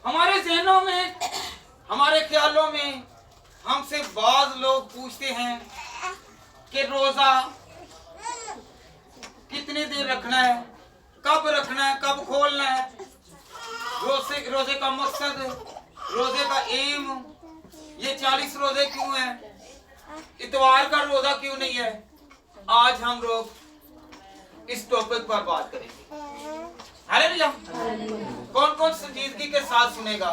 हमारे जहनों में, हमारे ख्यालों में हमसे बाज लोग पूछते हैं कि रोजा कितनी देर रखना है, कब रखना है, कब खोलना है, रोजे का मकसद, रोजे का एम, ये 40 रोजे क्यों हैं, इतवार का रोजा क्यों नहीं है। आज हम लोग इस टॉपिक पर बात करेंगे। हालेलुया। कौन कौन संजीदगी के साथ सुनेगा?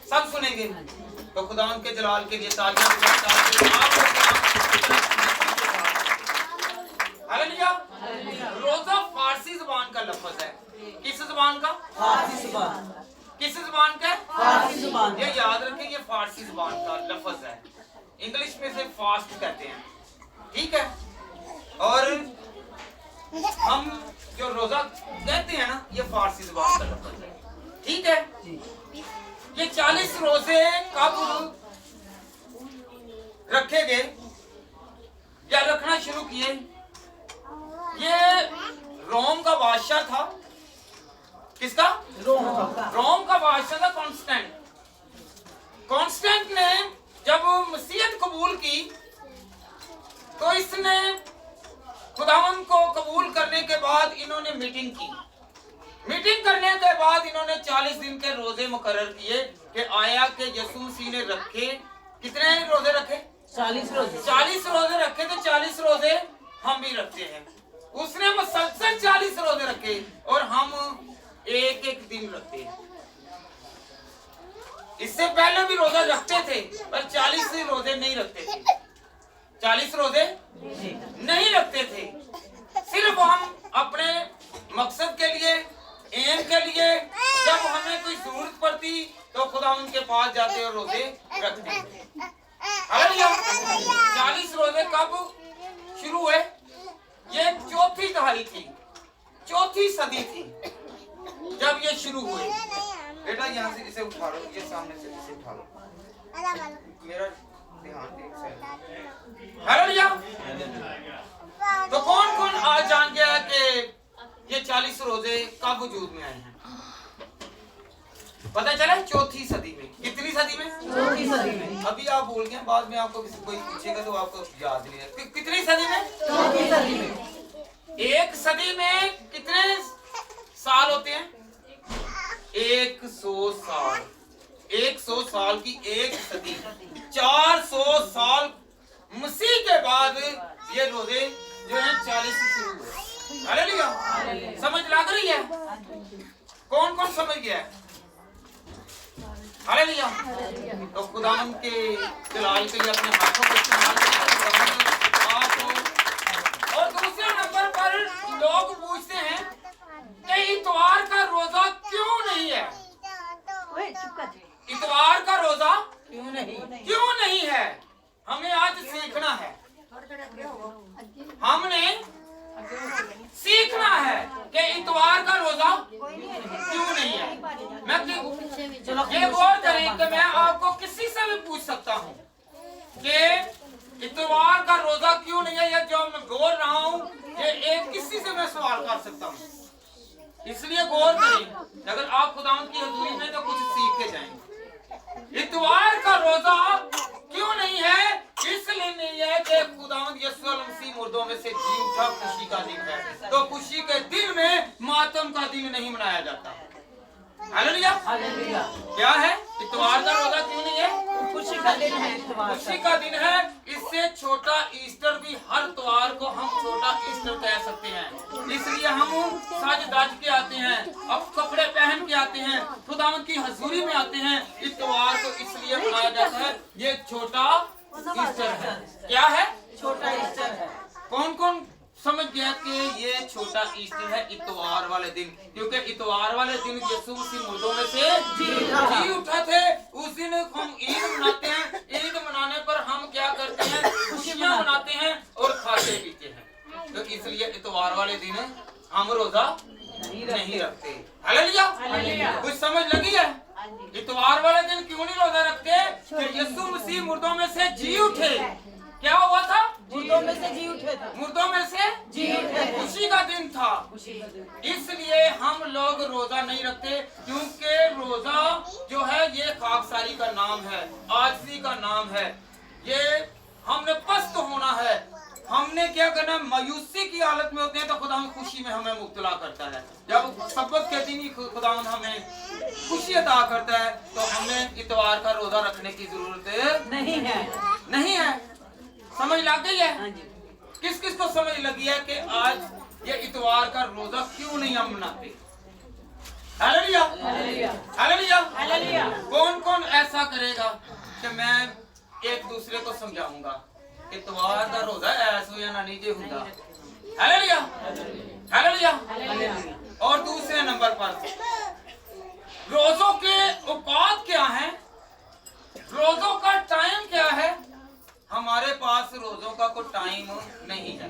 सब सुनेंगे। तो खुदावन के जलाल के लिए तालियां बजाएं। हालेलुया। रोजा फारसी जुबान का लफ्ज है। किस जुबान का? फारसी जुबान। किस जुबान का? फारसी जुबान। ये याद रखें, ये फारसी जुबान का लफ्ज है। इंग्लिश में से फास्ट कहते हैं, ठीक है। और हम जो रोजा कहते हैं ना, ये फारसी जुबान का लफ्ज है, ठीक है। ये 40 रोजे कब रखे गए या रखना शुरू किए? ये रोम का बादशाह था। किसका? रोम का बादशाह था कॉन्स्टेंट। कॉन्स्टेंट ने जब मसीहत कबूल की तो इसने खुदावन को कबूल करने के बाद इन्होंने मीटिंग की। मीटिंग करने के बाद इन्होंने 40 दिन के रोजे मुकर्रर किए कि आया कि यीशु मसीह ने रखे। कितने रोजे रखे? 40 रोजे। 40 रोजे रखे, तो 40 रोजे हम भी रखते हैं। उसने मुसलसल 40 रोजे रखे और हम एक एक दिन रखते हैं। इससे पहले भी रोजा रखते थे पर 40 रोजे नहीं रखते थे। 40 रोजे नहीं रखते थे। सिर्फ हम अपने मकसद के लिए, एम के लिए, जब हमें कोई जरूरत पड़ती तो खुदा उनके पास जाते और रोजे रखते। 40 रोजे कब शुरू हुए? ये चौथी दहाई थी, चौथी सदी थी जब ये शुरू हुए। बेटा यहाँ से इसे उठा लो, ये सामने से इसे उठा लो, मेरा ध्यान देख। हालेलुया। तो कौन कौन आज जान गया कि ये 40 रोजे कब वजूद में आए हैं? पता चला? चौथी सदी में। कितनी सदी में? चौथी सदी में। अभी आप भूल गए, बाद में आपको कोई पूछेगा तो आपको याद नहीं है। कितनी सदी में? चौथी सदी में। एक सदी में कितने साल होते हैं? 100 साल। 100 साल की एक सदी। 400 साल मसीह के बाद ये रोजे जो है 40 से शुरू हुए। हालेलुया। समझ लग रही है? कौन कौन समझ गया है? हालेलुया। तो खुदावन के जलाल के लिए अपने हाथों को इस्तेमाल करें। और दूसरे नंबर पर लोग पूछते हैं कि इतवार का रोजा क्यों नहीं है? इतवार का रोजा क्यों नहीं है? हमें आज सीखना है। हमने सीखना है कि इतवार का रोजा क्यों नहीं है। मैं ये गौर करें कि मैं आपको किसी से भी पूछ सकता हूँ कि इतवार का रोजा क्यों नहीं है, या जो मैं बोल रहा हूँ ये एक किसी से मैं सवाल कर सकता हूँ। इसलिए गौर करें, अगर आप खुदावंद की हजूरी में तो कुछ सीख के जाएंगे। इतवार का रोजा क्यों नहीं है? इसलिए नहीं है कि खुदावंद यीशु मसीह मुर्दों में से जी उठा, खुशी का दिन है। तो खुशी के दिन में मातम का दिन नहीं मनाया जाता। हालेलुया। क्या है? इतवार का रोजा क्यों नहीं है? खुशी का दिन है। खुशी का दिन है। इससे छोटा ईस्टर भी, हर त्योहार को हम छोटा ईस्टर कह सकते हैं। इसलिए हम सज धज के आते हैं, अब कपड़े पहन के आते हैं, खुदावंद की हजूरी में आते हैं। इस त्योहार को इसलिए मनाया जाता है, ये छोटा ईस्टर है। क्या है? छोटा ईस्टर है। कौन कौन समझ गया कि ये छोटा ईस्टर है इतवार वाले दिन? क्योंकि इतवार वाले दिन यीशु मसीह मुर्दों में से जी उठा थे। उस दिन हम ईद मनाते हैं। ईद मनाने पर हम क्या करते हैं? खुशियां मनाते हैं और खाते पीते हैं। तो इसलिए इतवार वाले दिन हम रोजा नहीं रखते। हालेलुया। कुछ समझ लगी है? इतवार वाले दिन क्यों नहीं रोजा रखते? कि यीशु मसीह मुर्दों में से जी उठे। क्या हुआ था? मुर्दों में से जी उठे थे। मुर्दों में से जी उठे। खुशी का दिन था। इसलिए हम लोग रोजा नहीं रखते, क्योंकि रोजा ये खाकसारी का नाम है, आजिज़ी का नाम है। ये हमने पस्त होना है। हमने क्या करना, मायूसी की हालत में होते हैं तो खुदा खुशी में हमें मुब्तला करता है। जब सबत के दिन ही खुदा हमें खुशी अता करता है तो हमें इतवार का रोजा रखने की जरूरत नहीं है। समझ लग गई है? किस किस को समझ लगी है कि आज ये इतवार का रोजा क्यों नहीं हम मनाते? Hallelujah, hallelujah, hallelujah. कौन कौन ऐसा करेगा कि मैं एक दूसरे को समझाऊंगा इतवार का रोजा ऐसा या ना नीचे हुंदा? Hallelujah, hallelujah. और दूसरे नंबर पर रोजों के औकात क्या है, रोजों का टाइम क्या है? हमारे पास रोजों का कोई टाइम नहीं है।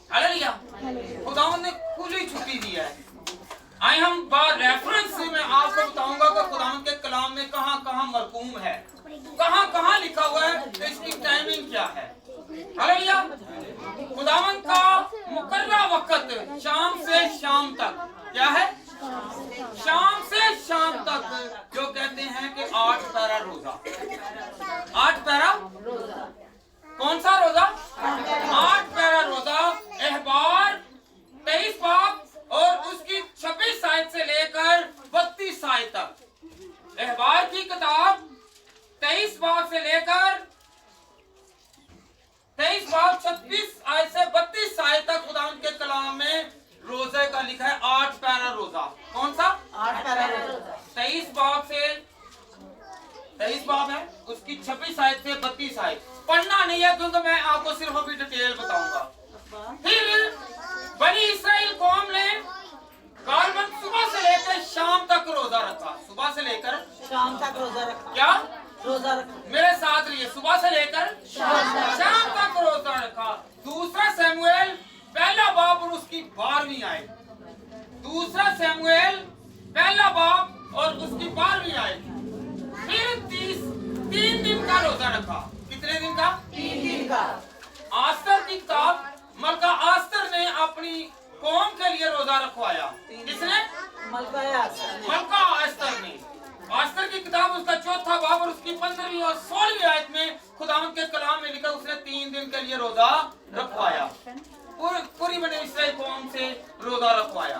हालेलुया, खुदा ने खुली छुट्टी दी है। आए हम बार रेफरेंस में आपको बताऊंगा कि खुदा के कलाम में कहां कहां मरकूम है, कहां कहां लिखा हुआ है, तो इसकी टाइमिंग क्या है। हालेलुया, खुदावन का मुकर्रर वक्त शाम से शाम तक क्या है? शाम से शाम तक, जो कहते हैं कि 8 पैरा रोजा। 8 पैरा रोजा। कौन सा रोजा? 8 पैरा रोजा। एहबार 23 बाब और उसकी 26 आयत से लेकर 32 आयत तक। एहबार की किताब 23 बाब से लेकर 23 बाब 26 आयत से 32 आयत तक खुदा के कलाम में रोजे का लिखा है 8 पैरा रोजा। कौन सा? 8 पैरा रोजा। 23 बाब से 23 बाब है, उसकी 26 आयत से 32 आयत। पढ़ना नहीं है क्योंकि मैं आपको सिर्फ अभी डिटेल बताऊंगा। फिर बनी इस्राएल कौम ने गालबन सुबह से लेकर शाम तक रोजा रखा। सुबह से लेकर शाम तक रोजा रखा। क्या रोजा रखा? मेरे साथ रहिए, सुबह से लेकर शाम तक रोजा रखा। दूसरा सैमुएल पहला बाब और उसकी 12वीं आयत। दूसरा सैमुएल पहला बाब और उसकी 12वीं आयत। फिर 3 दिन का रोजा रखा। कितने दिन का? 3 दिन का। आस्तर की किताब मलका आस्तर ने अपनी कौम के लिए रोजा रखवाया। किसने? मलका आस्तर ने। आस्तर की किताब उसका 4था बाब और उसकी 15वीं और 16वीं आयत में खुदावंद के कलाम में लिखा उसने 3 दिन के लिए रोजा रखवाया। पूरी बनी इस्राएल कौम से रोजा रखवाया।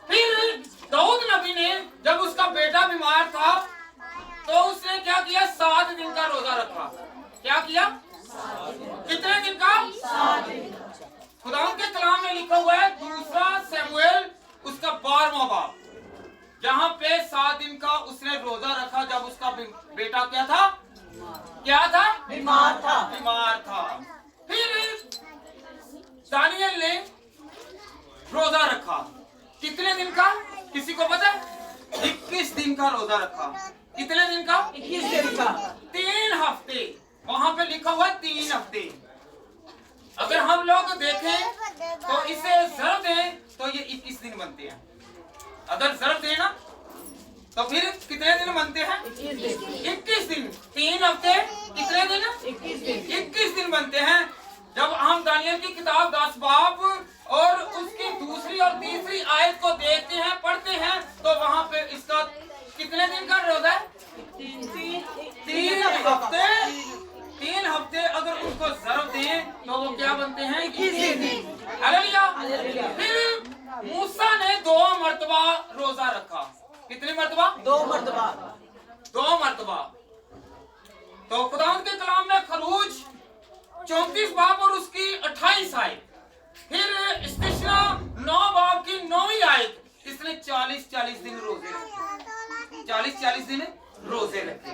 फिर दाऊद नबी ने जब उसका बेटा बीमार था तो उसने क्या किया? 7 दिन का रोजा रखा। क्या किया? कितने दिन का? 7 दिन। खुदावंद के कलाम में लिखा हुआ है दूसरा सैमुएल उसका 12वां बाब, जहाँ पे 7 दिन का उसने रोजा रखा जब उसका बेटा क्या था? बीमार था। फिर दानियल ने रोजा रखा। कितने दिन का? किसी को पता है? 21 दिन का रोजा रखा। कितने दिन का? 21 दिन का। 3 हफ्ते। वहां पे लिखा हुआ है 3 हफ्ते। अगर हम लोग देखें तो इसे ज़रब दें तो ये 21 दिन बनते हैं। अगर ज़रब दें ना तो फिर कितने दिन बनते हैं? 21 दिन। 3 हफ्ते कितने दिन? 21 दिन बनते हैं। जब हम दानियल की किताब 10 बाब और उसकी दूसरी और तीसरी आयत को देखते हैं, पढ़ते हैं, तो वहां पे इसका कितने दिन का रोजा है? 3 हफ्ते। 3 हफ्ते अगर उसको ज़रब दें तो वो क्या बनते हैं? 21 दिन। हालेलुया। फिर मूसा ने 2 मरतबा रोजा रखा। कितनी मरतबा? 2 मरतबा। तो खुदावंद के कलाम में खरूज 34 बाब और उसकी 28 आयत। फिर इस्तिशना 9 बाब की 9वीं आयत। इसने 40 दिन रोजे रखे। 40 दिन रोजे रखे।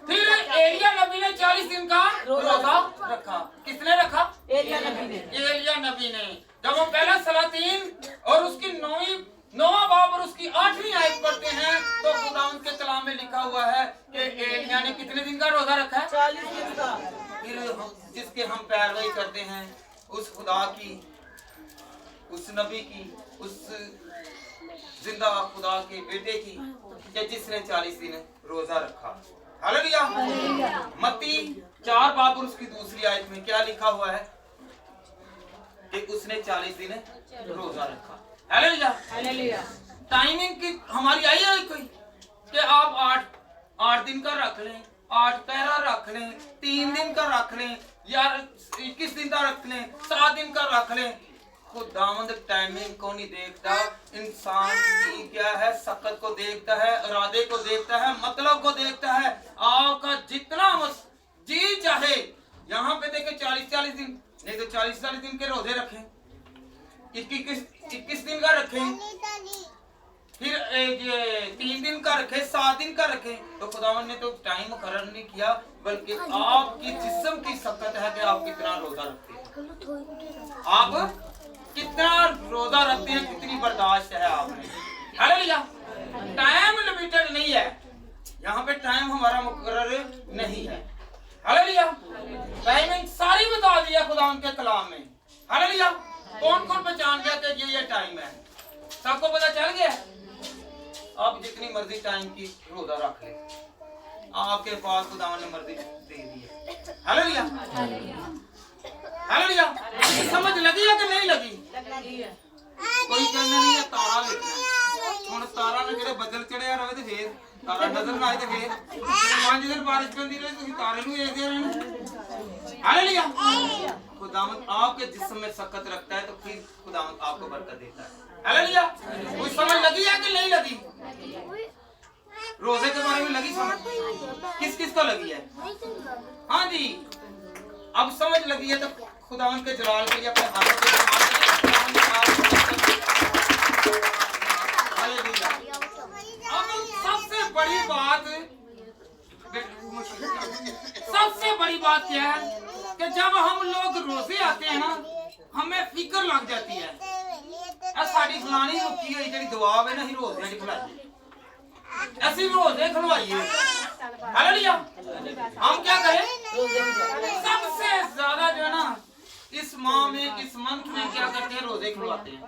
फिर एलिया नबी ने 40 दिन का रोजा रखा। किसने रखा? एलिया नबी ने। जब हम पहला सलातीन और उसकी 9वां बाब और उसकी 8वीं आयत पढ़ते हैं तो खुदावंद के कलाम में लिखा हुआ है कि एलिया ने कितने दिन का रोजा रखा है? 40 दिन का। फिर जिसके हम पैरवी करते हैं उस खुदा की, उस नबी की, उस जिंदा खुदा के बेटे की, कि जिसने 40 दिन रोजा रखा। हालेलुया। मत्ती 4 बाब और उसकी दूसरी आयत में क्या लिखा हुआ है कि उसने 40 दिन रोजा रखा। हालेलुया। टाइमिंग की हमारी आई है कोई कि आप 8 दिन का रख लें, 8 पैरा रख लें, 3 दिन का रख लें, या 21 दिन का रख लें, 7 दिन का रख लें, खुदावंद टाइमिंग को नहीं देखता। इंसान की क्या है, सकत को देखता है, इरादे को देखता है, मतलब को देखता है। आपका जितना जी चाहे यहाँ पे देखे 40-40 दिन, नहीं तो 40-40 दिन के रोजे रखें, 21 दिन का रखें, फिर ये 3 दिन का रखें, 7 दिन का रखें, तो खुदावन ने तो टाइम मुकर्रर नहीं किया, बल्कि आपकी जिस्म की सकत है कि आप कितना रोजा रखते हैं, आप कितना रोजा रखते हैं, कितनी बर्दाश्त है आपने। हालेलुया। टाइम लिमिटेड नहीं है, यहाँ पे टाइम हमारा मुकर्रर नहीं है। हालेलुया। टाइमिंग सारी बता दिया खुदा उनके कलाम में। हालेलुया। कौन कौन पहचान गया कि ये टाइम है, सबको पता चल गया। आप जितनी मर्जी टाइम की रोजा रख ले, आपके पास खुदा ने मर्जी दे दी है। हालेलुया। हालेलुया। समझ लगी है कि नहीं लगी? कोई कहना नहीं है तारा देखना हुण तारा ने जेड़े बदल चढ़िया रहे ते फिर तारा नजर ना आए ते फिर 5 दिन बारिश पैंदी रहे तुसीं तारे नूं देखदे रहना। हालेलुया। खुदावंद आपके जिस्म में सकत रखता है तो फिर खुदावंद आपको बरकत देता है। हालेलुया। कोई समझ लगी है कि नहीं लगी? रोजे के बारे में लगी समझ? किस किस को लगी है? हाँ जी, अब समझ लगी है तो खुदावंद के जलाल के लिए अपने हाथों को सबसे बड़ी बात क्या है कि जब हम लोग रोजे आते हैं ना, हमें फिक्र लग जाती है साड़ी फलानी रुकी हुई जी दुआ है ना, रोजे खिलाई ऐसी रोजे खिलवाइए। हालेलुया। हम क्या कहें, सबसे ज्यादा जो है ना इस माह में, इस मंथ में क्या करते हैं, रोजे खुलवाते हैं।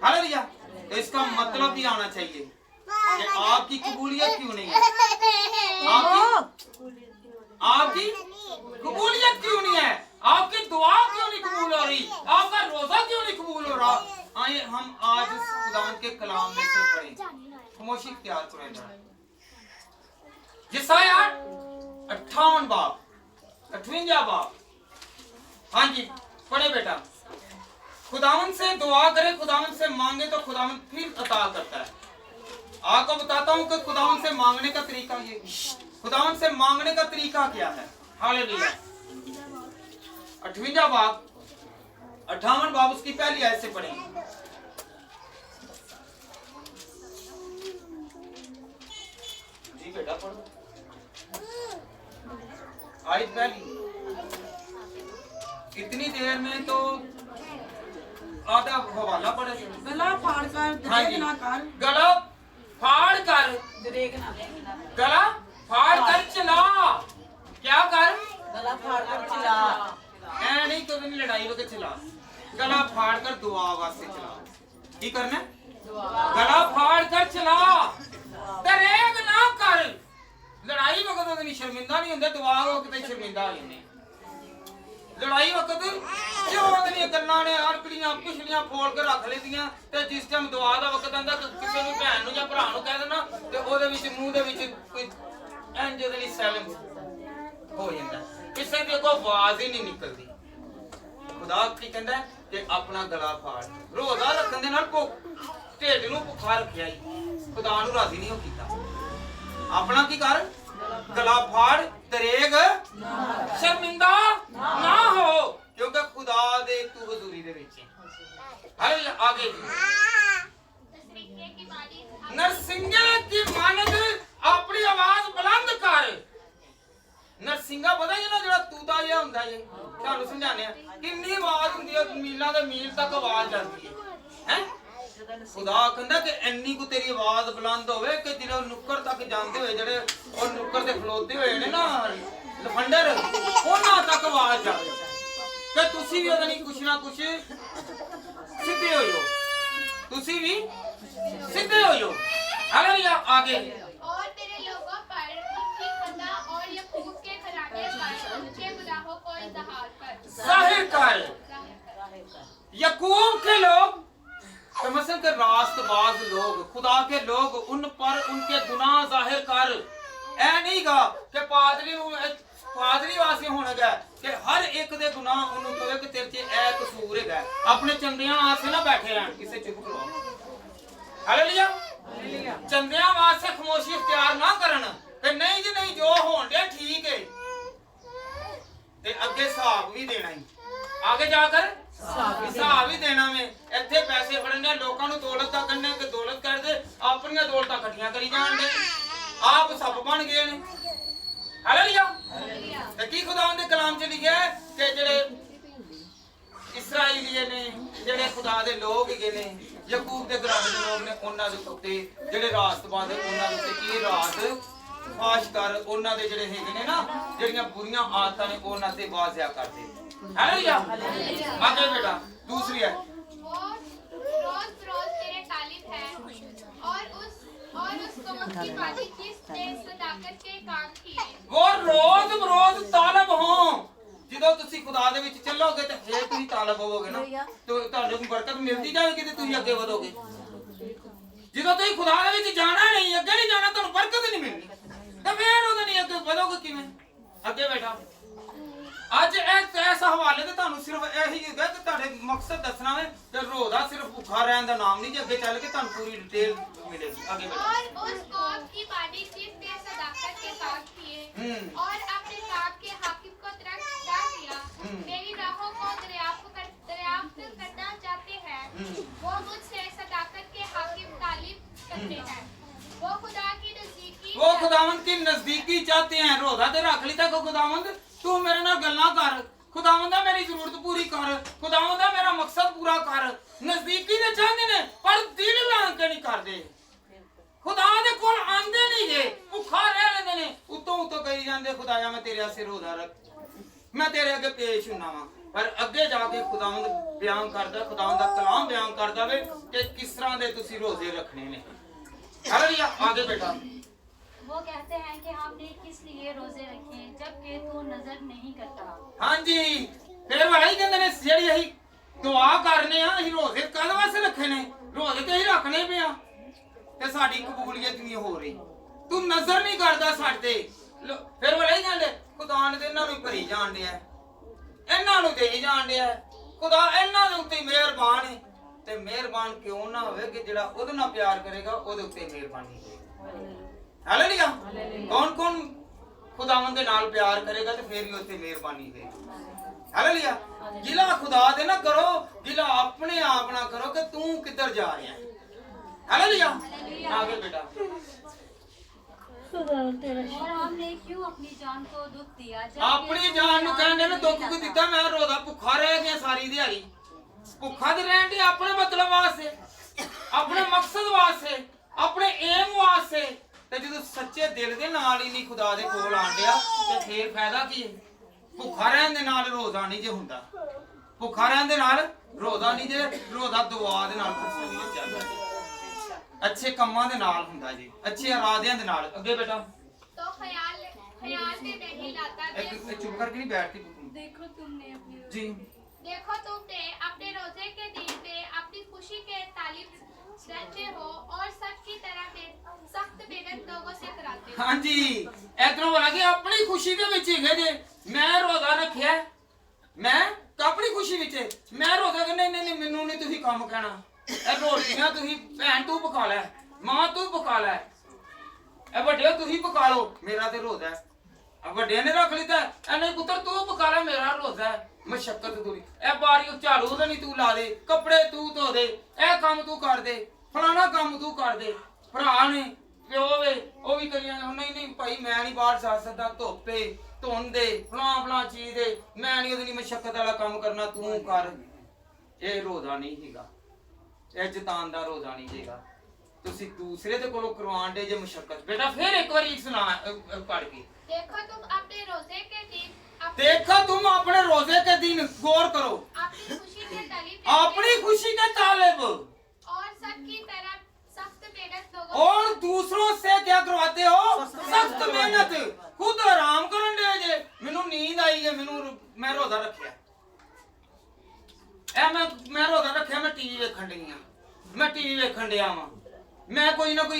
हालेलुया। तो इसका मतलब भी आना चाहिए कि आपकी कबूलियत क्यों नहीं है, आपकी कबूलियत क्यों नहीं है, आपकी दुआ क्यों नहीं कबूल हो रही, आपका रोजा क्यों नहीं कबूल हो रहा। आइए हम आज खुदावंद के कलाम में से पढ़ें। खामोशी इख्तियार करें। यशायाह 58 बाब, 58 बाब। हाँ जी पढ़े बेटा। खुदावंद से दुआ करे, खुदावंद से मांगे तो खुदावंद फिर अता करता है। आपको बताता हूं कि खुदावंद से मांगने का तरीका ये, खुदावंद से मांगने का तरीका क्या है। हालेलुया। 58 बाब, 58 बाब उसकी पहली आयत से पढ़ेंगे। जी बेटा पढ़ो। आयत पहली। इतनी देर में तो आधा हवाला पड़े। गला फाड़ कर दरेग ना कर, गला फाड़ कर दरेग ना, गला फाड़ कर चला। क्या कर? गला फाड़ कर चला। ऐ नहीं तो नहीं लड़ाई वक्त चला, गला फाड़ कर दुआ वास्ते चला। की करना? गला फाड़ कर चला, दरेग ना कर। लड़ाई वक्त तो नहीं शर्मिंदा नहीं होंगे, दुआ वक्त शर्मिंदा होंगे। लड़ाई वक्त जो अपनी गल्लां ने अड़कड़ियां पिछलियां फोड़ के रख लेदियां ते जिस टाइम दुआ दा वक्त आंदा किसी नूं भैन नूं जां भरा नूं कह देना ते ओदे विच मूंह दे विच कोई इंज दे लिए साइलेंस हो जांदा, किसी दी कोई आवाज ही नहीं निकलदी। खुदा की कहंदा कि अपना गला फाड़। रोजा रखण दे नाल ढिड नूं भुखा रखिया ही खुदा नूं राजी नहीं हो कीता। अपना की कर? गला फाड़, दरेग शर्मिंदा ना हो, क्योंकि खुदा दे तू हुजूरी दे विच है। आगे नरसिंगे की मानद अपनी आवाज बुलंद कर। नरसिंगा पता है ना जेड़ा तूता जिहा हुंदा है, तुहानू समझाने किन्नी आवाज हुंदी है, मीलां दे मील तक आवाज जाती है। खुदा कहंदा कि इन्नी को तेरी आवाज बुलंद होवे कि जिहड़े नुक्कर तक जांदे होए, जेड़े और नुक्कर ते खलोते होए ने ना लफंडर, उन्हां तक आवाज जावे कि तुसी भी ओदे कुछ ना कुछ सीधे होयो, तुसी भी सीधे होयो। हालेलुया। आगे और तेरे लोगों पर उनकी खता और याकूब के घराने पर उनके गुनाहों को जाहिर कर। याकूब के लोग समझते के रास्तबाज लोग, खुदा के लोग, उन पर उनके गुनाह जाहिर कर। ਇਹ ਨਹੀਂਗਾ ਕਿ ਪਾਦਰੀ ਵਾਸਤੇ ਹੋਣਗਾ ਕਿ ਹਰ ਇੱਕ ਦੇ ਗੁਨਾਹ ਉਹਨੂੰ ਕਹੇ ਕਿ ਤੇਰੇ 'ਚ ਇਹ ਕਸੂਰ ਹੈਗਾ। ਆਪਣੇ ਚੰਦਿਆਂ ਵਾਸਤੇ ਨਾ ਬੈਠੇ ਰਹਿਣ, ਕਿਸੇ ਚੁੱਪ ਕਰੋ। ਹਾਲੇਲੂਇਆ। ਚੰਦਿਆਂ ਵਾਸਤੇ ਖਮੋਸ਼ੀ ਇਖਤਿਆਰ ਨਾ ਕਰਨ ਕਿ ਨਹੀਂ ਜੀ ਨਹੀਂ, ਜੋ ਹੋਣ ਡਿਆ ਠੀਕ ਹੈ, ਤੇ ਅੱਗੇ ਹਿਸਾਬ ਵੀ ਦੇਣਾ ਹੀ, ਆਗੇ ਜਾ ਕਰ ਹਿਸਾਬ ਵੀ ਦੇਣਾ ਵੇ। ਇੱਥੇ ਪੈਸੇ ਫੜਨੇ, ਲੋਕਾਂ ਨੂੰ ਦੌਲਤ ਦਾ ਕੰਨੇ ਕਿ ਦੌਲਤ ਕਰਦੇ, ਆਪਣੀਆਂ ਦੌਲਤਾਂ ਇਕੱਠੀਆਂ ਕਰੀ ਜਾਣ ਦੇ, ਆਪ ਸਭ ਬਣ ਗਏ ਨੇ। ਹਾਲੇਲੂਇਆ। ਤੇ ਕੀ ਖੁਦਾਵੰਦ ਦੇ ਕਲਾਮ 'ਚ ਲਿਖਿਆ ਕਿ ਜਿਹੜੇ ਇਸਰਾਈਲੀਏ ਨੇ, ਜਿਹੜੇ ਖੁਦਾ ਦੇ ਲੋਕ ਹੈਗੇ ਨੇ, ਯਾਕੂਬ ਦੇ ਘਰਾਣੇ ਦੇ ਲੋਕ ਨੇ, ਉਹਨਾਂ ਦੇ ਉੱਤੇ ਜਿਹੜੇ ਰਾਸਤਬਾਦ ਉਹਨਾਂ ਦੇ ਉੱਤੇ ਕੀ ਰਾਤ ਫਾਸ਼ ਕਰ, ਉਹਨਾਂ ਦੇ ਜਿਹੜੇ ਹੈਗੇ ਨੇ ਨਾ, ਜਿਹੜੀਆਂ ਬੁਰੀਆਂ ਆਦਤਾਂ ਨੇ ਉਹਨਾਂ ਤੇ ਬਾਜ਼ਿਆ ਕਰਦੇ। हालेलुया। आगे बेटा दूसरी है, वो रोज रोज तेरे तालिब है और उस कौम की बातें जिसने सदाकत के काम किए। वो रोज तालब हो। ਜਦੋਂ ਤੁਸੀਂ ਖੁਦਾ ਦੇ ਵਿੱਚ ਚੱਲੋਗੇ ਤੇ ਫੇਰ ਤੁਸੀਂ ਤਾਲਬ ਹੋਵੋਗੇ ਨਾ, ਤੇ ਤੁਹਾਨੂੰ ਬਰਕਤ ਮਿਲਦੀ ਜਾਵੇਗੀ ਤੇ ਤੁਸੀਂ ਅੱਗੇ ਵਧੋਗੇ। ਜਦੋਂ ਤੁਸੀਂ ਖੁਦਾ ਦੇ ਵਿੱਚ ਜਾਣਾ ਨਹੀਂ, ਅੱਗੇ ਨਹੀਂ ਜਾਣਾ, ਤੁਹਾਨੂੰ ਬਰਕਤ ਨਹੀਂ ਮਿਲਣੀ, ਤੇ ਫੇਰ ਉਹਦੇ ਨਹੀਂ ਅੱਗੇ ਵਧੋਗੇ ਕਿਵੇਂ? ਅੱਗੇ ਬੈਠਾ ਅੱਜ ਇਸ ਹਵਾਲੇ ਤੇ ਤੁਹਾਨੂੰ ਸਿਰਫ ਇਹੀ ਹੈਗਾ ਕਿ ਤੁਹਾਡੇ ਮਕਸਦ ਦੱਸਣਾ ਹੈ ਕਿ ਰੋਜ਼ਾ ਸਿਰਫ ਭੁੱਖਾ ਰਹਿਣ ਦਾ ਨਾਮ ਨਹੀਂ, ਜੇ ਅੱਗੇ ਚੱਲ ਕੇ ਤੁਹਾਨੂੰ ਪੂਰੀ ਡਿਟੇਲ ਮਿਲੇਗੀ। ਅੱਗੇ ਬੈਠੋ। और उस कौम की बातें जिसने सदाकत के काम किए और अपने काम के हाकिम को तरक दिया, मेरी राहों को दरियाफ्त करना चाहते हैं, वो मुझसे सदाकत के हाकिम तालीब करते हैं, वो खुदा की नजदीकी, वो खुदावंद की नजदीकी चाहते हैं। रोजा ते रख ली तक खुदावंद तू मेरे नाल गल्लां कर, खुदावंदा मेरी जरूरत पूरी कर, खुदावंदा मेरा मकसद पूरा कर। नजदीकी ते चाहते ने पर दिल लां के नहीं करदे, खुदा दे कोल आंदे नहीं जे, भुखा रह लेंदे ने, उतों उतों कही जांदे खुदाया मैं तेरे आसे रोजा रख, मैं तेरे अगे पेश हुना वा, पर अगे जाके खुदावंद बयान करदा, खुदावंद दा कलाम बयान करदा वे कि किस तरह दे तुसी रोजे रखने ने। हालेलुया। आगे बेटा। वो कहते हैं कि हमने किस लिए रोजे रखे जबकि तू नजर नहीं करता। हाँ जी, फिर वाला ही कहंदे ने जेड़ी अही दुआ करने आ, अही रोजे कद वास्ते रखे ने, रोजे ते अही रखने पे आ ते साडी कबूलियत नहीं हो रही, तू नजर नहीं करदा साडे। फिर वाला ही कहंदे खुदा ने ते इन्हां नूं भरी जाण दिया, इन्हां नूं देई जाण दिया, खुदा इन्हां दे उत्ते मेहरबान है, ते मेहरबान क्यों ना होवे कि जेड़ा ओदे नाल प्यार करेगा ओदे उत्ते मेहरबानी होएगी। हालेलुया। कौन कौन खुदावंद दे नाल प्यार करेगा ते फिर ही उत्ते मेहरबानी होएगी। हालेलुया। गिला खुदा दे ना करो, गिला अपने आप ना करो कि तू किधर जा रहा है। हालेलुया। आगे बेटा। और हमने क्यों अपनी जान को दुख दिया अपनी जान नु कहने ने दुख को दिता, मैं रोजा भुखा रह गया सारी दिहाड़ी, भुखा ते रहन दे अपने मतलब वास्ते, अपने मकसद वास्ते, अपने एम वास्ते, ते जदों सच्चे दिल दे नाल ही नहीं खुदा दे कोल आंदिया ते फिर फायदा की है? भुखा रहन दे नाल रोजा नहीं जे हुंदा, भुखा रहन दे नाल रोजा नहीं जे, रोजा दुआ दे नाल खुदा चलदा, अच्छे कम्मां दे नाल हुंदा जी, अच्छे इरादियां दे नाल। अगे बेटा। तो ख्याल में नहीं लाता एक चुप करके नहीं बैठती देखो तुमने अपनी जी, देखो तुमने अपने रोजे के दिन पे अपनी खुशी के तालिब रहते हो और सब की तरह सख्त मेहनत लोगों से कराते हो। हाँ जी, इधरों बोला कि अपनी खुशी दे विच है जे मैं रोजा रखिया, मैं अपनी खुशी विच मैं रोजा नहीं नहीं नहीं मैनू नहीं तुसी काम कहना, ए रोटियां तुसी भैन तू पका ले, मां तू पका ले, ए बड़े तुसी पका लो, मेरा ते रोजा है। अब बड़े ने रख लीता ए नहीं पुत्र तू पका ले, मेरा रोजा है, मशक्कत दूरी, ए बारी झाड़ू तो नहीं तू ला दे, कपड़े तू धो दे, ए काम तू कर दे, फलाना काम तू कर दे। भरा ने प्यो वे ओ भी करिया नहीं नहीं भाई मैं नहीं बाहर जा सकदा, धोपे धुन दे फलां फलां चीज दे, मैं नहीं ओदी मशक्कत वाला काम करना, तू कर। ये रोजा नहीं हैगा, ਇਹ ਜਤਾਨ ਦਾ ਰੋਜ਼ਾ ਨਹੀਂ ਜੇਗਾ, ਤੁਸੀਂ ਦੂਸਰੇ ਦੇ ਕੋਲੋਂ ਕਰਵਾਉਣ ਦੇ ਜੇ ਮੁਸ਼ਕਲ। बेटा फिर एक बार सुना पढ़ के। देखो तुम अपने रोजे के दिन देखो तुम अपने रोजे के दिन गौर करो, अपनी खुशी के तालिब अपनी खुशी के तालिब और सबकी तरह सख्त मेहनत लोगों और दूसरों से क्या करवाते हो? सख्त मेहनत। खुद आराम करन दे जे, मेनू नींद आई है, मैं रोजा रखिया, मैं रोजा रखिया, मैं टीवी वेखण डी हां, मैं टीवी वेखण डिया वां, मैं कोई ना कोई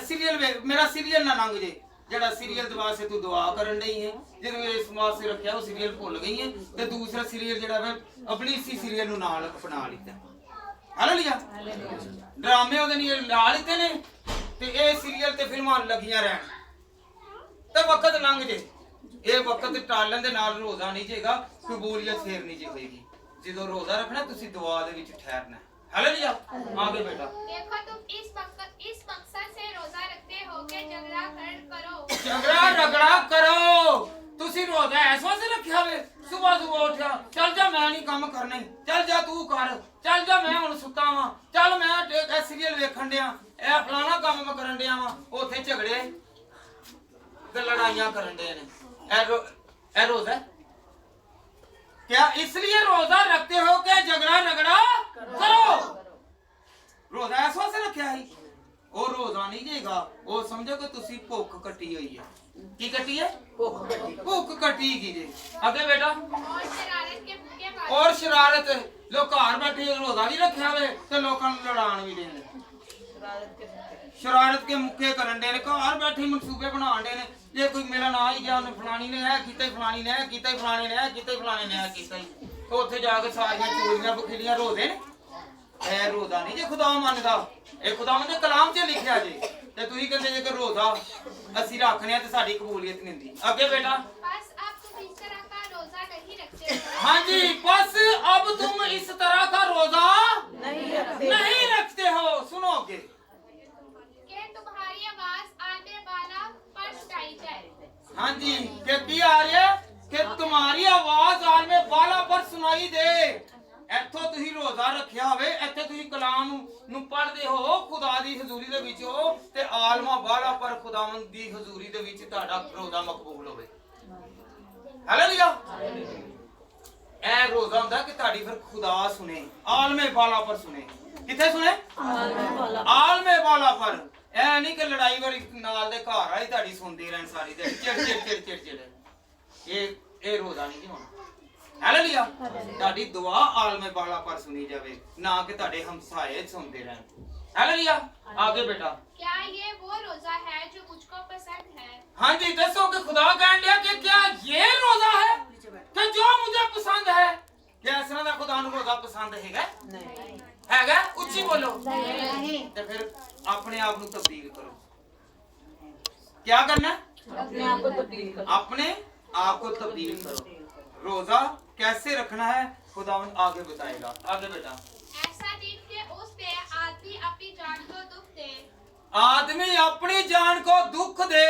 सीरियल मेरा सीरियल ना लंघ जे, ਜਿਹੜਾ ਸੀਰੀਅਲ ਦੇ ਵਾਸਤੇ ਤੂੰ ਦੁਆ ਕਰਨ ਡਈ ਹੈ, ਜਿਹਨੂੰ ਇਸ ਵਾਸਤੇ ਰੱਖਿਆ ਉਹ ਸੀਰੀਅਲ ਭੁੱਲ ਗਈ ਹੈ ਤੇ ਦੂਸਰਾ ਸੀਰੀਅਲ ਜਿਹੜਾ ਵਾ ਅਬਲੀਸੀ ਸੀਰੀਅਲ ਨੂੰ ਨਾਲ ਅਪਣਾ ਲਿੱਤਾ। ਹਾਲੇਲੂਇਆ। ਡਰਾਮੇ ਉਹਦੇ ਨਾਲ ਲਾ ਲਿੱਤੇ ਨੇ ਤੇ ਇਹ ਸੀਰੀਅਲ ਤੇ ਫਿਲਮਾਂ ਲੱਗੀਆਂ ਰਹਿਣ ਤੇ ਵਕਤ ਲੰਘ ਜੇ। ਇਹ ਵਕਤ ਟਾਲਣ ਦੇ ਨਾਲ ਰੋਜ਼ਾ ਨਹੀਂ ਜੇਗਾ, ਕਬੂਲੀਅਤ ਫੇਰ ਨਹੀਂ ਜੇ ਹੋਏਗੀ। ਜਦੋਂ ਰੋਜ਼ਾ ਰੱਖਣਾ ਤੁਸੀਂ ਦੁਆ ਦੇ ਵਿੱਚ ਠਹਿਰਨਾ। हालेलुया। आगे बेटा देखो तुम इस मकसद से रोजा रखते हो कि झगड़ा रगड़ा करो। तुसी रोजा इस वास्ते रखिया वे, सुबह उठिया चल जा मैं नहीं काम करने, चल जा तू कर, चल जा मैं हुण सुता वां, चल मैं सीरियल वेखण दिया, ए फलाना काम मैं करन दिया वां, ओथे झगड़े ते लड़ाइयां करन दे ने। ए रोजा क्या इसलिए रोजा रखते हो कि झगड़ा रगड़ा करो। रोजा इस वास्ते रखिया है। वो रोजा नहीं देगा, वो समझो कि तुसी भुख कटी हुई है। की कटी है? भुख कटी की जे। आगे बेटा और शरारत लोग घर बैठे रोजा भी रखिया वे ते लोकां नूं लड़ाण भी देंदे, शरारत के मुक्के करन दे ने, घर बैठे मनसूबे बनाण दे ने। जे कोई मिलन आ ही गया उन्हें फलानी ने है कीता ही, फलानी ने है कीता ही, फलाने ने है कीता ही, फलाने ने है कीता ही, तो उत्थे जाके सारियां चोरियां बखिलियां रोदे ने। ए रोजा नहीं जे खुदा मनदा, ए खुदावंद दे कलाम च लिखिया जे ते तुसीं कहंदे जे कि रोजा असीं रखने आ ते साडी कबूलियत नहीं हुंदी। आगे बेटा बस अब तुम इस तरह का रोजा नहीं रखते हो। हाँ जी, बस अब तुम इस तरह का रोजा नहीं रखते हो। सुनो आगे कि तुम्हारी आवाज आने वाला पर सुनाई जाए। हाँ जी, कि की आ रही है कि तुम्हारी आवाज आलमे बाला पर सुनाई दे। ਇੱਥੋਂ ਤੁਸੀਂ ਰੋਜ਼ਾ ਰੱਖਿਆ ਹੋਵੇ, ਇੱਥੇ ਤੁਸੀਂ ਕਲਾਮ ਨੂੰ ਪੜ੍ਹਦੇ ਹੋ, ਖੁਦਾ ਦੀ ਹਜ਼ੂਰੀ ਦੇ ਵਿੱਚ ਹੋ ਤੇ ਆਲਮਾ ਬਾਲਾ ਪਰ ਖੁਦਾਵੰਦ ਦੀ ਹਜ਼ੂਰੀ ਦੇ ਵਿੱਚ ਤੁਹਾਡਾ ਰੋਜ਼ਾ ਮਕਬੂਲ ਹੋਵੇ। ਹਾਲੇਲੂਇਆ। ਇਹ ਰੋਜ਼ਾ ਹੁੰਦਾ ਕਿ ਤੁਹਾਡੀ ਫਿਰ ਖੁਦਾ ਸੁਣੇ, ਆਲਮੇ ਬਾਲਾ ਪਰ ਸੁਣੇ। ਕਿੱਥੇ ਸੁਣੇ? ਆਲਮੇ ਬਾਲਾ ਪਰ। ਇਹ ਨਹੀਂ ਕਿ ਲੜਾਈ ਵਾਲੀ ਨਾਲ ਦੇ ਘਰ ਵਾਲੀ ਤੁਹਾਡੀ ਸੁਣਦੀ ਰਹਿਣ ਸਾਰੀ ਦਿਹਾੜੀ ਚਿੜ। ਇਹ ਰੋਜ਼ਾ ਨਹੀਂ ਜੀ ਹੋਣਾ। हालेलुया। ਤੁਹਾਡੀ ਦੁਆ ਆਲਮੇ ਬਾਲਾ ਪਰ ਸੁਣੀ ਜਾਵੇ, ਨਾ ਕਿ ਤੁਹਾਡੇ ਹਮਸਾਏ ਸੁਣਦੇ ਰਹਿਣ। हालेलुया। आगे बेटा क्या ये वो रोजा है जो मुझको पसंद है? हाँ जी, दसो कि खुदा कह लिया कि क्या ये रोजा है कि जो मुझे पसंद है। क्या इस तरह का खुदा ਨੂੰ रोजा पसंद हैगा? नहीं हैगा। ਉੱਚੀ ਬੋਲੋ। नहीं ਤੇ ਫਿਰ ਆਪਣੇ ਆਪ ਨੂੰ ਤਬਦੀਲ ਕਰੋ। क्या करना? अपने आप को तब्दील करो। अपने आप को तब्दील करो। रोजा कैसे रखना है खुदावंद आगे बताएगा। आगे बेटा ऐसा दिन के उस पे आदमी अपनी जान को दुख दे। आदमी अपनी जान को दुख दे।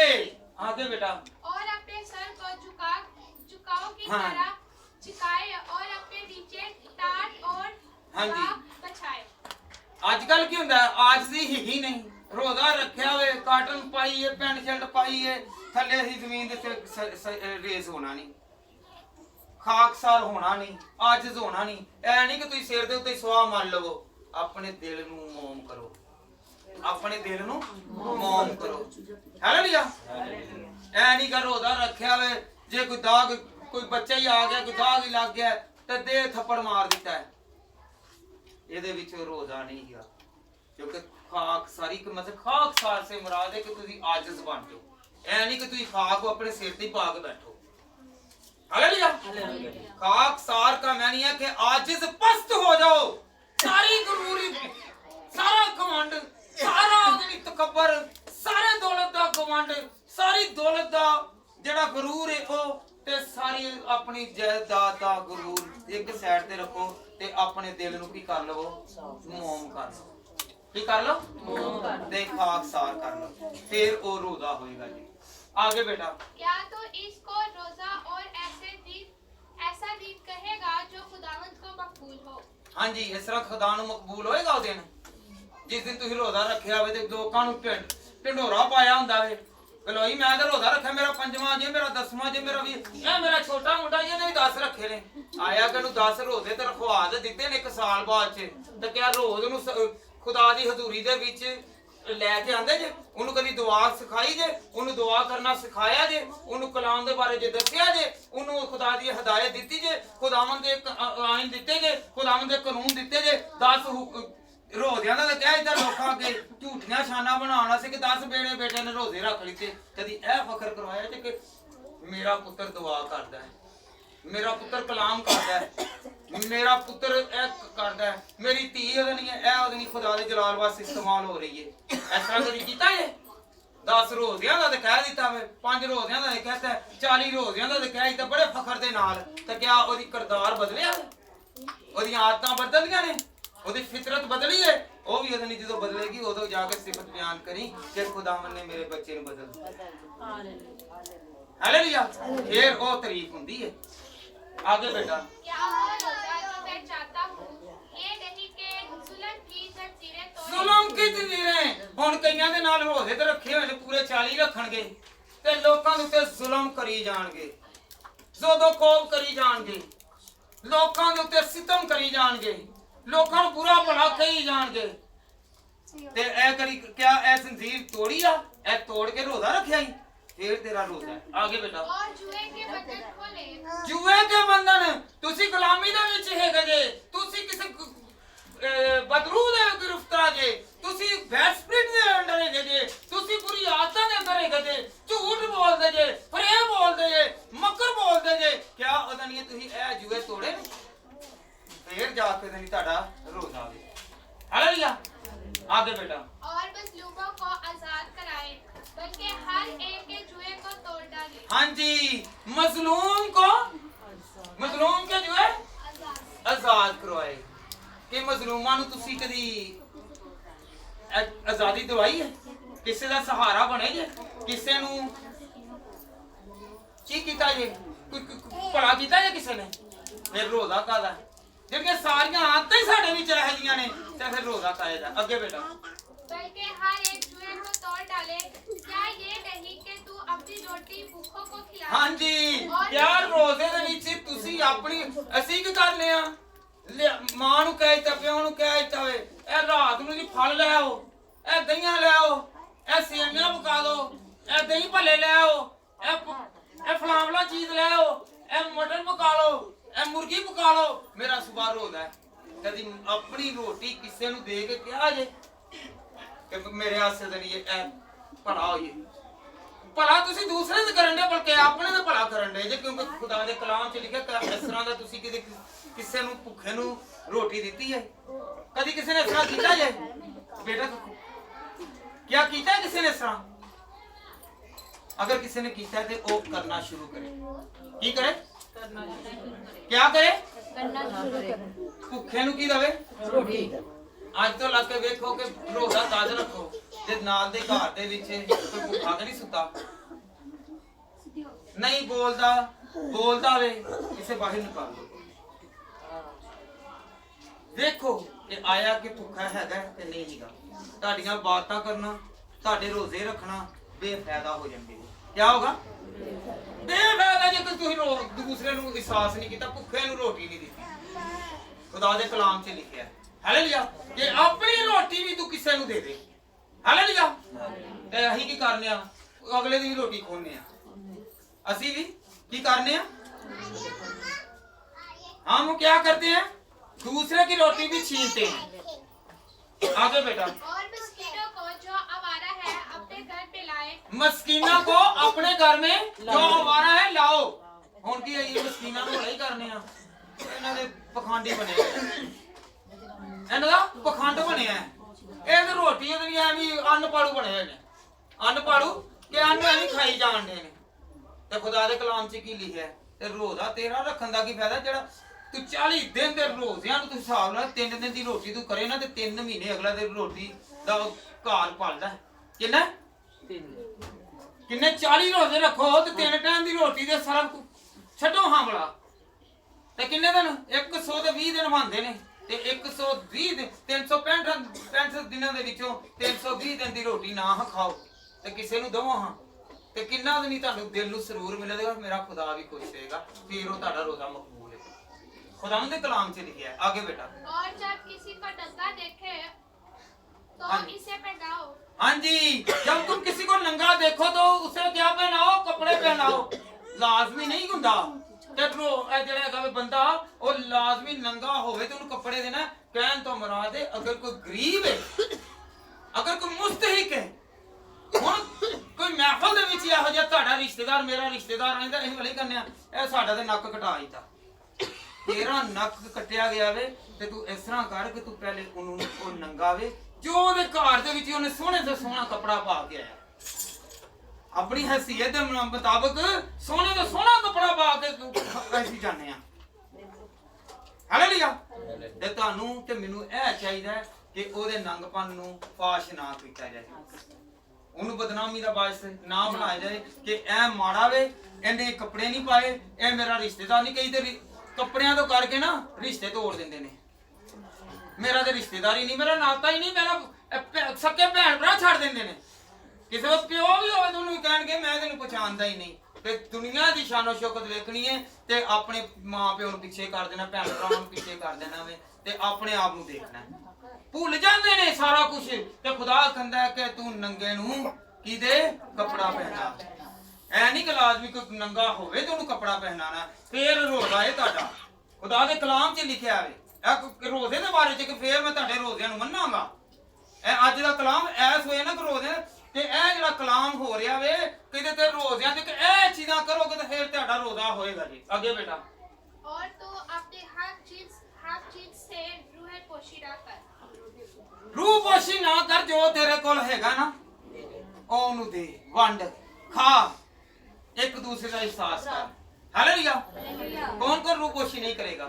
आगे बेटा और अपने सर को झुकाओ की हाँ। तरह झुकाए और अपने नीचे टाट और हाँ जी। बछाए। आजकल की हुंदा है आजजी ही नहीं। रोजा रखिया हुए काटन पाई है, पैंट शर्ट पाई है, थल्ले ही जमीन दे रेस होना नहीं, ਖਾਕਸਾਰ ਹੋਣਾ ਨਹੀਂ, ਆਜਜ਼ ਹੋਣਾ ਨਹੀਂ। ਐ ਨਹੀਂ ਕਿ ਤੁਸੀਂ ਸਿਰ ਦੇ ਉੱਤੇ ਸਵਾਹ ਮੰਨ ਲਵੋ। ਆਪਣੇ ਦਿਲ ਨੂੰ ਮੌਮ ਕਰੋ, ਆਪਣੇ ਦਿਲ ਨੂੰ ਮੌਮ ਕਰੋ। ਹਾਲੇਲੂਇਆ। ਐ ਨਹੀਂ ਕਿ ਰੋਜ਼ਾ ਰੱਖਿਆ ਵੇ, ਜੇ ਕੋਈ ਦਾਗ, ਕੋਈ ਬੱਚਾ ਹੀ ਆ ਗਿਆ, ਕੋਈ ਦਾਗ ਹੀ ਲੱਗ ਗਿਆ ਤੇ ਦੇ ਥੱਪੜ ਮਾਰ ਦਿੱਤਾ ਹੈ। ਇਹਦੇ ਵਿੱਚ ਰੋਜ਼ਾ ਨਹੀਂ ਹੈਗਾ, ਕਿਉਂਕਿ ਖਾਕਸਾਰੀ ਕਿ ਮਤਲਬ ਖਾਕਸਾਰ ਸੇ ਮੁਰਾਦ ਹੈ ਕਿ ਤੁਸੀਂ ਆਜਜ਼ ਬਣ ਜਾਓ। ਐ ਨਹੀਂ ਕਿ ਤੁਸੀਂ ਖਾਕ ਆਪਣੇ ਸਿਰ ਤੇ ਪਾ ਕੇ ਬੈਠੋ। हालेलुया। खाकसार का मानी है कि आजिज पस्त हो जाओ। सारी गुरूरी, सारा घमंड, सारा तकब्बर, सारे दौलत दा घमंड, सारी दौलत दा जेड़ा गुरूर है ओ ते सारी अपनी जायदाद दा गुरूर एक साइड ते रखो ते अपने दिल नु की कर लवो, मोम कर लो। की कर लो? मोम कर दे, खाकसार कर लो, फिर ओ रोजा होएगा जी। आगे बेटा क्या तो इसको रोजा और ऐसा दिन कहेगा जो खुदावंद को मकबूल हो। हाँ जी, इस तरह खुदा ਨੂੰ ਮਕਬੂਲ ਹੋਏਗਾ ਉਹ ਦਿਨ ਜਿਸ ਦਿਨ ਤੁਸੀਂ ਰੋਜ਼ਾ ਰੱਖਿਆ ਹੋਵੇ ਤੇ ਲੋਕਾਂ ਨੂੰ ਢਿੰਡੋਰਾ ਪਾਇਆ ਹੁੰਦਾ ਵੇ। ਕਲੋਈ ਮੈਂ ਤਾਂ ਰੋਜ਼ਾ ਰੱਖਿਆ, ਮੇਰਾ 5ਵਾਂ ਜੇ, ਮੇਰਾ 10ਵਾਂ ਜੇ, ਮੇਰਾ 20, ਇਹ ਮੇਰਾ ਛੋਟਾ ਮੁੰਡਾ ਇਹਨੇ ਵੀ 10 ਰੱਖੇ ਨੇ। ਆਇਆ ਕਿ ਨੂੰ 10 ਰੋਜ਼ੇ ਤੇ ਰਖਵਾ ਦੇ ਦਿੱਤੇ ਨੇ 1 ਸਾਲ ਬਾਅਦ ਚ, ਤੇ ਕਿਆ ਰੋਜ਼ ਨੂੰ ਖੁਦਾ ਦੀ ਹਜ਼ੂਰੀ ਦੇ ਵਿੱਚ ਲੈ ਕੇ ਆਂਦੇ ਜੇ, ਉਹਨੂੰ ਕਦੀ ਦੁਆ ਸਿਖਾਈ ਜੇ, ਉਹਨੂੰ ਦੁਆ ਕਰਨਾ ਸਿਖਾਇਆ ਜੇ, ਉਹਨੂੰ ਕਲਾਮ ਦੇ ਬਾਰੇ ਜੇ ਦੱਸਿਆ ਜੇ, ਉਹਨੂੰ ਖੁਦਾ ਦੀ ਹਦਾਇਤ ਦਿੱਤੀ ਜੇ, ਖੁਦਾਵੰਦ ਦੇ ਆਇਨ ਦਿੱਤੇ ਜੇ, ਖੁਦਾਵੰਦ ਦੇ ਕਾਨੂੰਨ ਦਿੱਤੇ ਜੇ, 10 ਰੋਜ਼ਿਆਂ ਦਾ ਤਾਂ ਕਹਿ ਦਿੱਤਾ ਲੋਕਾਂ ਅੱਗੇ ਝੂਠੀਆਂ ਸ਼ਾਨਾਂ ਬਣਾਉਣਾ ਸੀ ਕਿ 10 ਬੇਟੇ ਨੇ ਰੋਜ਼ੇ ਰੱਖ ਲਿੱਤੇ। ਕਦੀ ਇਹ ਫਖਰ ਕਰਵਾਇਆ ਤੇ ਕਿ ਮੇਰਾ ਪੁੱਤਰ ਦੁਆ ਕਰਦਾ ਹੈ, ਮੇਰਾ ਪੁੱਤਰ ਕਲਾਮ ਕਰਦਾ ਹੈ, ਮੇਰਾ ਪੁੱਤਰ ਇਹ ਕਰਦਾ ਹੈ, ਮੇਰੀ ਧੀ ਉਹਦੇ ਨਹੀਂ ਇਹ ਉਹਦੇ ਨਹੀਂ ਖੁਦਾ ਦੇ ਜਲਾਲ ਵਾਸਤੇ ਇਸਤੇਮਾਲ ਹੋ ਰਹੀ ਹੈ। ਇਸ ਤਰ੍ਹਾਂ ਕਦੀ ਕੀਤਾ ਜੇ? 10 ਰੋਜ਼ਿਆਂ ਦਾ ਤੇ ਕਹਿ ਦਿੱਤਾ ਵੇ, 5 ਰੋਜ਼ਿਆਂ ਦਾ ਤੇ ਕਹਤਾ, 40 ਰੋਜ਼ਿਆਂ ਦਾ ਤੇ ਕਹਿ ਦਿੱਤਾ ਬੜੇ ਫਖਰ ਦੇ ਨਾਲ। ਤੇ ਕਿਆ ਉਹਦੀ ਕਿਰਦਾਰ ਬਦਲਿਆ? ਉਹਦੀਆਂ ਆਦਤਾਂ ਬਦਲੀਆਂ ਨੇ, ਉਹਦੀ ਫਿਤਰਤ ਬਦਲੀ ਹੈ। ਉਹ ਵੀ ਉਹਦੇ ਨਹੀਂ ਜਦੋਂ ਬਦਲੇਗੀ ਉਦੋਂ ਜਾ ਕੇ ਸਿਫਤ ਬਿਆਨ ਕਰੀ ਕਿ ਖੁਦਾਵੰਦ ਨੇ ਮੇਰੇ ਬੱਚੇ ਨੂੰ ਬਦਲ ਦਿੱਤਾ। ਹਾਲੇਲੂਇਆ। ਫਿਰ ਉਹ ਤਾਰੀਫ ਹੁੰਦੀ ਹੈ। आगे बेटा, क्या वो रोजा जो मैं चाहता हूँ ये नहीं कि जुल्म की जंजीरें तोड़े। जुल्म की जंजीरें ਹੁਣ ਕਈਆਂ ਦੇ ਨਾਲ ਰੋਜ਼ੇ ਤੇ ਰੱਖੇ ਹੋਏ ਨੇ ਪੂਰੇ 40 ਰੱਖਣਗੇ ਤੇ ਲੋਕਾਂ ਦੇ ਉੱਤੇ ਜ਼ੁਲਮ ਕਰੀ ਜਾਣਗੇ, ਜ਼ੋਦੋ ਕੋਬ ਕਰੀ ਜਾਣਗੇ, ਲੋਕਾਂ ਦੇ ਉੱਤੇ ਸਿਤਮ ਕਰੀ ਜਾਣਗੇ, ਲੋਕਾਂ ਨੂੰ ਬੁਰਾ ਭਲਾ ਕਹੀ ਜਾਣਗੇ। ਤੇ ਇਹ ਕਰੀ ਕਿਆ ਇਹ ਜ਼ੰਜੀਰ ਤੋੜੀ ਆ? ਇਹ ਤੋੜ ਕੇ ਰੋਜ਼ਾ ਰੱਖਿਆ ਹੀ फिर तेरा रोजा है। आगे बेटा, और जुए के बंधन खोले। जुए के बंधन तुसी गुलामी दे विच हैगे जे, तुसी किसे बदरू दे गिरफ्तार जे, तुसी बैड स्पिरिट दे अंडर हैगे जे, तुसी बुरी आदतां दे अंदर हैगे जे, झूठ बोलदे जे, फरेब बोलदे जे, मकर बोलदे जे। क्या ओदा नहीं तुसी ए जुए तोड़े फिर जाके नहीं ताड़ा रोजा आवे। हालेलुया। आगे बेटा, और मजलूमों को आजाद कराए बल्कि हर एक के जुए को तोड़ डाले। हाँ जी, मजलूम को, मजलूम के जुए आजाद करवाए। कि मजलूमां नूं तुसी कदी आजादी दिवाई है? किसे दा सहारा बने जे? किसे नूं की कीता जे? कोई भला कीता जे किसे ने? फिर रोजा कादा? जिहड़ियां सारियां आदतां ही साडे विच रह गईयां ने ते फिर रोजा कायदा। अगे बेटा, बल्कि हर एक जुए को तोड़ डाले। क्या ये नहीं कि तू अपनी रोटी भूखों को खिला। हाँ जी, यार रोजे दे विच तुसी अपनी ਅਸੀਂ ਕੀ ਕਰਨੇ ਆ? ਮਾਂ ਨੂੰ ਕਹਿ ਦਿੱਤਾ, ਪਿਓ ਨੂੰ ਕਹਿ ਦਿੱਤਾ ਵੇ ਇਹ ਰਾਤ ਨੂੰ ਜੀ ਫਲ ਲੈ ਆਓ, ਇਹ ਦਹੀਂਆਂ ਲੈ ਆਓ, ਇਹ ਸੇਵੀਆਂ ਪਕਾ ਦਿਓ, ਇਹ ਦਹੀਂ ਭੱਲੇ ਲੈ ਆਓ, ਇਹ ਫਲਾਵਲਾ ਚੀਜ਼ ਲੈ ਆਓ, ਇਹ ਮਟਨ ਪਕਾ ਲਓ, ਇਹ ਮੁਰਗੀ ਪਕਾ ਲਓ। ਮੇਰਾ ਸੁਭਾ ਰੋਦਾ ਹੈ ਕਦੀ ਆਪਣੀ ਰੋਟੀ ਕਿਸੇ ਨੂੰ ਦੇ ਕੇ ਕਿਹਾ ਜੇ ਕਿ ਮੇਰੇ ਆਸੇ ਦੇ ਲਈ ਇਹ ਭਲਾ ਹੋਈਏ। ਭਲਾ ਤੁਸੀਂ ਦੂਸਰੇ ਦੇ ਕਰਨ ਦੇ ਬਲਕਿ ਆਪਣੇ ਦਾ ਭਲਾ ਕਰਨ ਦੇ ਜੇ, ਕਿਉਂਕਿ ਖੁਦਾ ਦੇ ਕਲਾਮ 'ਚ ਲਿਖਿਆ ਇਸ ਤਰ੍ਹਾਂ ਦਾ ਤੁਸੀਂ ਕਿਸੇ ਨੂੰ ਭੁੱਖੇ ਨੂੰ ਰੋਟੀ ਦਿੱਤੀ ਹੈ? ਕਦੀ ਕਿਸੇ ਨੇ ਇਸ ਤਰ੍ਹਾਂ ਕੀਤਾ ਜੇ? ਬੇਟਾ क्या ਕੀਤਾ ਕਿਸੇ ਨੇ ਇਸ ਤਰ੍ਹਾਂ? अगर किसी ने किया तो वो करना शुरू करे। की करे? क्या करे? करना शुरू करें। भुखे नूं की दवे? रोटी। ਅੱਜ ਤੋਂ ਲੱਗ ਕੇ ਵੇਖੋ ਕਿ ਰੋਜ਼ਾ ਤਾਜ਼ ਰੱਖੋ ਤੇ ਨਾਲ ਦੇ ਘਰ ਦੇ ਵਿੱਚ ਕੋਈ ਭੁੱਖਾ ਤਾਂ ਨਹੀਂ ਸੁੱਤਾ, ਨਹੀਂ ਬੋਲਦਾ ਵੇ ਕਿਸੇ ਬਾਹਰ ਨਿਕਾਲ ਦੋ। ਦੇਖੋ ਕਿ ਆਇਆ ਕਿ ਭੁੱਖਾ ਹੈਗਾ ਤੇ ਨਹੀਂ ਹੈਗਾ। ਤੁਹਾਡੀਆਂ ਬਾਤਾਂ ਕਰਨਾ, ਤੁਹਾਡੇ ਰੋਜ਼ੇ ਰੱਖਣਾ ਬੇਫਾਇਦਾ ਹੋ ਜਾਣਗੇ। ਕੀ ਹੋਗਾ? ਬੇਫਾਇਦਾ ਜੇ ਤੁਸੀਂ ਦੂਸਰੇ ਨੂੰ ਅਹਿਸਾਸ ਨਹੀਂ ਕੀਤਾ, ਭੁੱਖੇ ਨੂੰ ਰੋਟੀ ਨਹੀਂ ਦਿੱਤੀ। ਖੁਦਾ ਦੇ ਕਲਾਮ 'ਚ ਲਿਖਿਆ ਹਾਲੇਲੂਇਆ ਕਿ ਆਪਣੀ ਰੋਟੀ ਵੀ ਤੂੰ ਕਿਸੇ ਨੂੰ ਦੇ ਦੇ। ਹਾਲੇਲੂਇਆ। ਤੇ ਅਸੀਂ ਕੀ ਕਰਨੇ ਆ? ਅਗਲੇ ਦੀ ਵੀ ਰੋਟੀ ਖੋਹਨੇ ਆ। ਅਸੀਂ ਵੀ ਕੀ ਕਰਨੇ ਆ? हम क्या करते हैं? दूसरे की रोटी भी छीनते हैं। आगे बेटा, और मिस्कीनों को जो आवारा है अपने घर पे लाए। मस्कीना को अपने घर में जो आवारा है लाओ। ਹੁਣ ਕੀ ਹੈ ਇਹ ਮਸਕੀਨਾਂ ਨੂੰ ਲੜਾਈ ਕਰਨੇ ਆ? ਇਹਨਾਂ ਦੇ ਪਖੰਡੀ ਬਣੇ ਇਹਨਾਂ ਦਾ ਪਖੰਡ ਬਣਿਆ। ਇਹ ਤੇ ਰੋਟੀਆਂ ਤੇ ਵੀ ਐਵੇਂ ਅਨਪਾੜੂ ਬਣੇ ਹੋਏ ਨੇ। ਅਨਪਾੜੂ ਕਿ ਅੰਨ ਐਵੇਂ ਖਾਈ ਜਾਣਦੇ ਨੇ। ਤੇ ਖੁਦਾ ਦੇ ਕਲਾਮ 'ਚ ਕੀ ਲਿਖਿਆ? ਤੇ ਰੋਜ਼ਾ ਤੇਰਾ ਰੱਖਣ ਦਾ ਕੀ ਫਾਇਦਾ ਜਿਹੜਾ ਤੂੰ 40 ਦਿਨ ਦੇ ਰੋਜ਼ਿਆਂ ਨੂੰ ਤੂੰ ਹਿਸਾਬ ਨਾਲ 3 ਦਿਨ ਦੀ ਰੋਟੀ ਤੂੰ ਕਰੇ ਨਾ ਤੇ 3 ਮਹੀਨੇ ਅਗਲਾ ਦੇ ਰੋਟੀ ਦਾ ਘਰ ਪਾਲਦਾ। ਕਿੰਨਾ? ਕਿੰਨੇ 40 ਰੋਜ਼ੇ ਰੱਖੋ ਤੇ 3 ਟਾਈਮ ਦੀ ਰੋਟੀ ਦੇ ਸਾਰਾ ਛੱਡੋ ਹਾਮਲਾ ਤੇ ਕਿੰਨੇ ਦਿਨ? 120 ਦਿਨ ਬਣਦੇ ਨੇ ਤੇ 120 ਦਿਨ 365 ਦਿਨਾਂ ਦੇ ਵਿੱਚੋਂ 320 ਦਿਨ ਦੀ ਰੋਟੀ ਨਾ ਖਾਓ ਤੇ ਕਿਸੇ ਨੂੰ ਦਵੋ ਹਾਂ ਤੇ ਕਿੰਨਾ ਦਿਨ ਹੀ ਤੁਹਾਨੂੰ ਦਿਲ ਨੂੰ ਸਰੂਰ ਮਿਲੇਗਾ, ਮੇਰਾ ਖੁਦਾ ਵੀ ਖੁਸ਼ ਹੋਏਗਾ, ਫਿਰ ਉਹ ਤੁਹਾਡਾ ਰੋਜ਼ਾ ਮਕਬੂਲ ਹੈ। खुदावंद के कलाम से लिखा है। आगे बेटा, और जब किसी को नंगा देखे तो इसे पहनाओ। हाँ जी, जब तुम किसी को नंगा देखो तो उसे क्या पहनाओ? कपड़े पहनाओ। लाजमी नहीं हुंदा कि जेड़ा बंदा वो लाजमी नंगा होवे तो उन्हें कपड़े देना। कहन तो मुराद है अगर कोई गरीब है, अगर कोई मुस्तहिक है, ਹੁਣ ਕੋਈ ਮਹਿਫਲ ਦੇ ਵਿੱਚ ਇਹੋ ਜਿਹਾ ਤੁਹਾਡਾ ਰਿਸ਼ਤੇਦਾਰ ਮੇਰਾ ਰਿਸ਼ਤੇਦਾਰ ਰਹਿੰਦਾ, ਅਸੀਂ ਭਲੇ ਕਰਨੇ ਆ ਇਹ ਸਾਡਾ ਤੇ ਨੱਕ ਕਟਾ ਦਿੱਤਾ, ਤੇਰਾ ਨੱਕ ਕੱਟਿਆ ਗਿਆ ਵੇ ਤੇ ਤੂੰ ਇਸ ਤਰ੍ਹਾਂ ਕਰ ਕਿ ਤੂੰ ਪਹਿਲੇ ਉਹਨੂੰ ਉਹ ਨੰਗਾ ਵੇ ਜੋ ਉਹਦੇ ਘਰ ਦੇ ਵਿੱਚ ਉਹਨੇ ਸੋਹਣੇ ਤੋਂ ਸੋਹਣਾ ਕੱਪੜਾ ਪਾ ਕੇ ਆਇਆ, ਆਪਣੀ ਹੈਸੀਅਤ ਦੇ ਮੁਤਾਬਕ ਸੋਹਣੇ ਤੋਂ ਸੋਹਣਾ ਕੱਪੜਾ ਪਾ ਕੇ ਅਸੀਂ ਜਾਂਦੇ ਆ। ਹਾਲੇਲੂਇਆ। ਤੇ ਤੁਹਾਨੂੰ ਤੇ ਮੈਨੂੰ ਇਹ ਚਾਹੀਦਾ ਕਿ ਉਹਦੇ ਨੰਗਪਨ ਨੂੰ ਫਾਸ਼ ਨਾ ਕੀਤਾ ਜਾਏ, ਉਹਨੂੰ ਬਦਨਾਮੀ ਦਾ ਬਾਇਸ ਨਾ ਬਣਾਇਆ ਜਾਏ ਕਿ ਇਹ ਮਾੜਾ ਵੇ, ਇਹਨੇ ਕੱਪੜੇ ਨਹੀਂ ਪਾਏ, ਇਹ ਮੇਰਾ ਰਿਸ਼ਤੇਦਾਰ ਨਹੀਂ। ਕਈ ਤੇ ਕੱਪੜਿਆਂ ਤੋਂ ਕਰਕੇ ਨਾ ਰਿਸ਼ਤੇ ਤੋੜ ਦਿੰਦੇ ਨੇ, ਮੇਰਾ ਤੇ ਰਿਸ਼ਤੇਦਾਰ ਹੀ ਨਹੀਂ, ਮੇਰਾ ਨਾਤਾ ਹੀ ਨਹੀਂ, ਮੇਰਾ ਸੱਕੇ ਭੈਣ ਭਰਾ ਛੱਡ ਦਿੰਦੇ ਨੇ। ਕਿਸੇ ਦਾ ਪਿਓ ਵੀ ਹੋਵੇ ਤੁਹਾਨੂੰ ਵੀ ਕਹਿਣਗੇ ਮੈਂ ਤੈਨੂੰ ਪਛਾਣਦਾ ਹੀ ਨਹੀਂ। ਤੇ ਦੁਨੀਆ ਦੀ ਸ਼ਾਨੋ ਸ਼ੌਕਤ ਵੇਖਣੀ ਹੈ ਤੇ ਆਪਣੇ ਮਾਂ ਪਿਓ ਨੂੰ ਪਿੱਛੇ ਕਰ ਦੇਣਾ, ਭੈਣ ਭਰਾਵਾਂ ਨੂੰ ਪਿੱਛੇ ਕਰ ਦੇਣਾ ਵੇ ਤੇ ਆਪਣੇ ਆਪ ਨੂੰ ਦੇਖਣਾ। ਭੁੱਲ ਜਾਂਦੇ ਨੇ ਸਾਰਾ ਕੁਝ ਤੇ ਖੁਦਾ ਕਹਿੰਦਾ ਕਿ ਤੂੰ ਨੰਗੇ ਨੂੰ ਕਿਦੇ ਕੱਪੜਾ ਪਹਿਨਾ। ਐ ਨਹੀਂ ਕਿ ਲਾਜ਼ਮੀ ਕੋਈ ਨੰਗਾ ਹੋਵੇ ਤੇ ਉਹਨੂੰ ਕੱਪੜਾ ਪਹਿਨਾਣਾ, ਫੇਰ ਰੋਜ਼ਾ ਹੈ ਤੁਹਾਡਾ। ਖੁਦਾ ਦੇ ਕਲਾਮ 'ਚ ਲਿਖਿਆ ਵੇ ਇਹ ਰੋਜ਼ੇ ਦੇ ਬਾਰੇ 'ਚ ਕਿ ਫੇਰ ਮੈਂ ਤੁਹਾਡੇ ਰੋਜ਼ਿਆਂ ਨੂੰ ਮੰਨਾਂਗਾ। ਇਹ ਅੱਜ ਦਾ ਕਲਾਮ ਐਸ ਹੋਏ ਨਾ ਕਿ ਰੋਜ਼ੇ ਤੇ ਇਹ ਜਿਹੜਾ ਕਲਾਮ ਹੋ ਰਿਹਾ ਵੇ ਕਿਤੇ ਤੇ ਰੋਜ਼ਿਆਂ ਤੇ ਇਹ ਚੀਜ਼ਾਂ ਕਰੋਗੇ ਤੇ ਫੇਰ ਤੁਹਾਡਾ ਰੋਜ਼ਾ ਹੋਏਗਾ ਜੀ। ਅੱਗੇ ਬੇਟਾ। और तो अपने हर चीज से रूह पोशीदा कर। रूह पोशी ना कर, जो तेरे कोल हैगा ना ਉਹਨੂੰ ਦੇ, ਵੰਡ, ਖਾ, एक दूसरे का एहसास कर। हालेलुया। कौन कौन रूपोशी नहीं करेगा?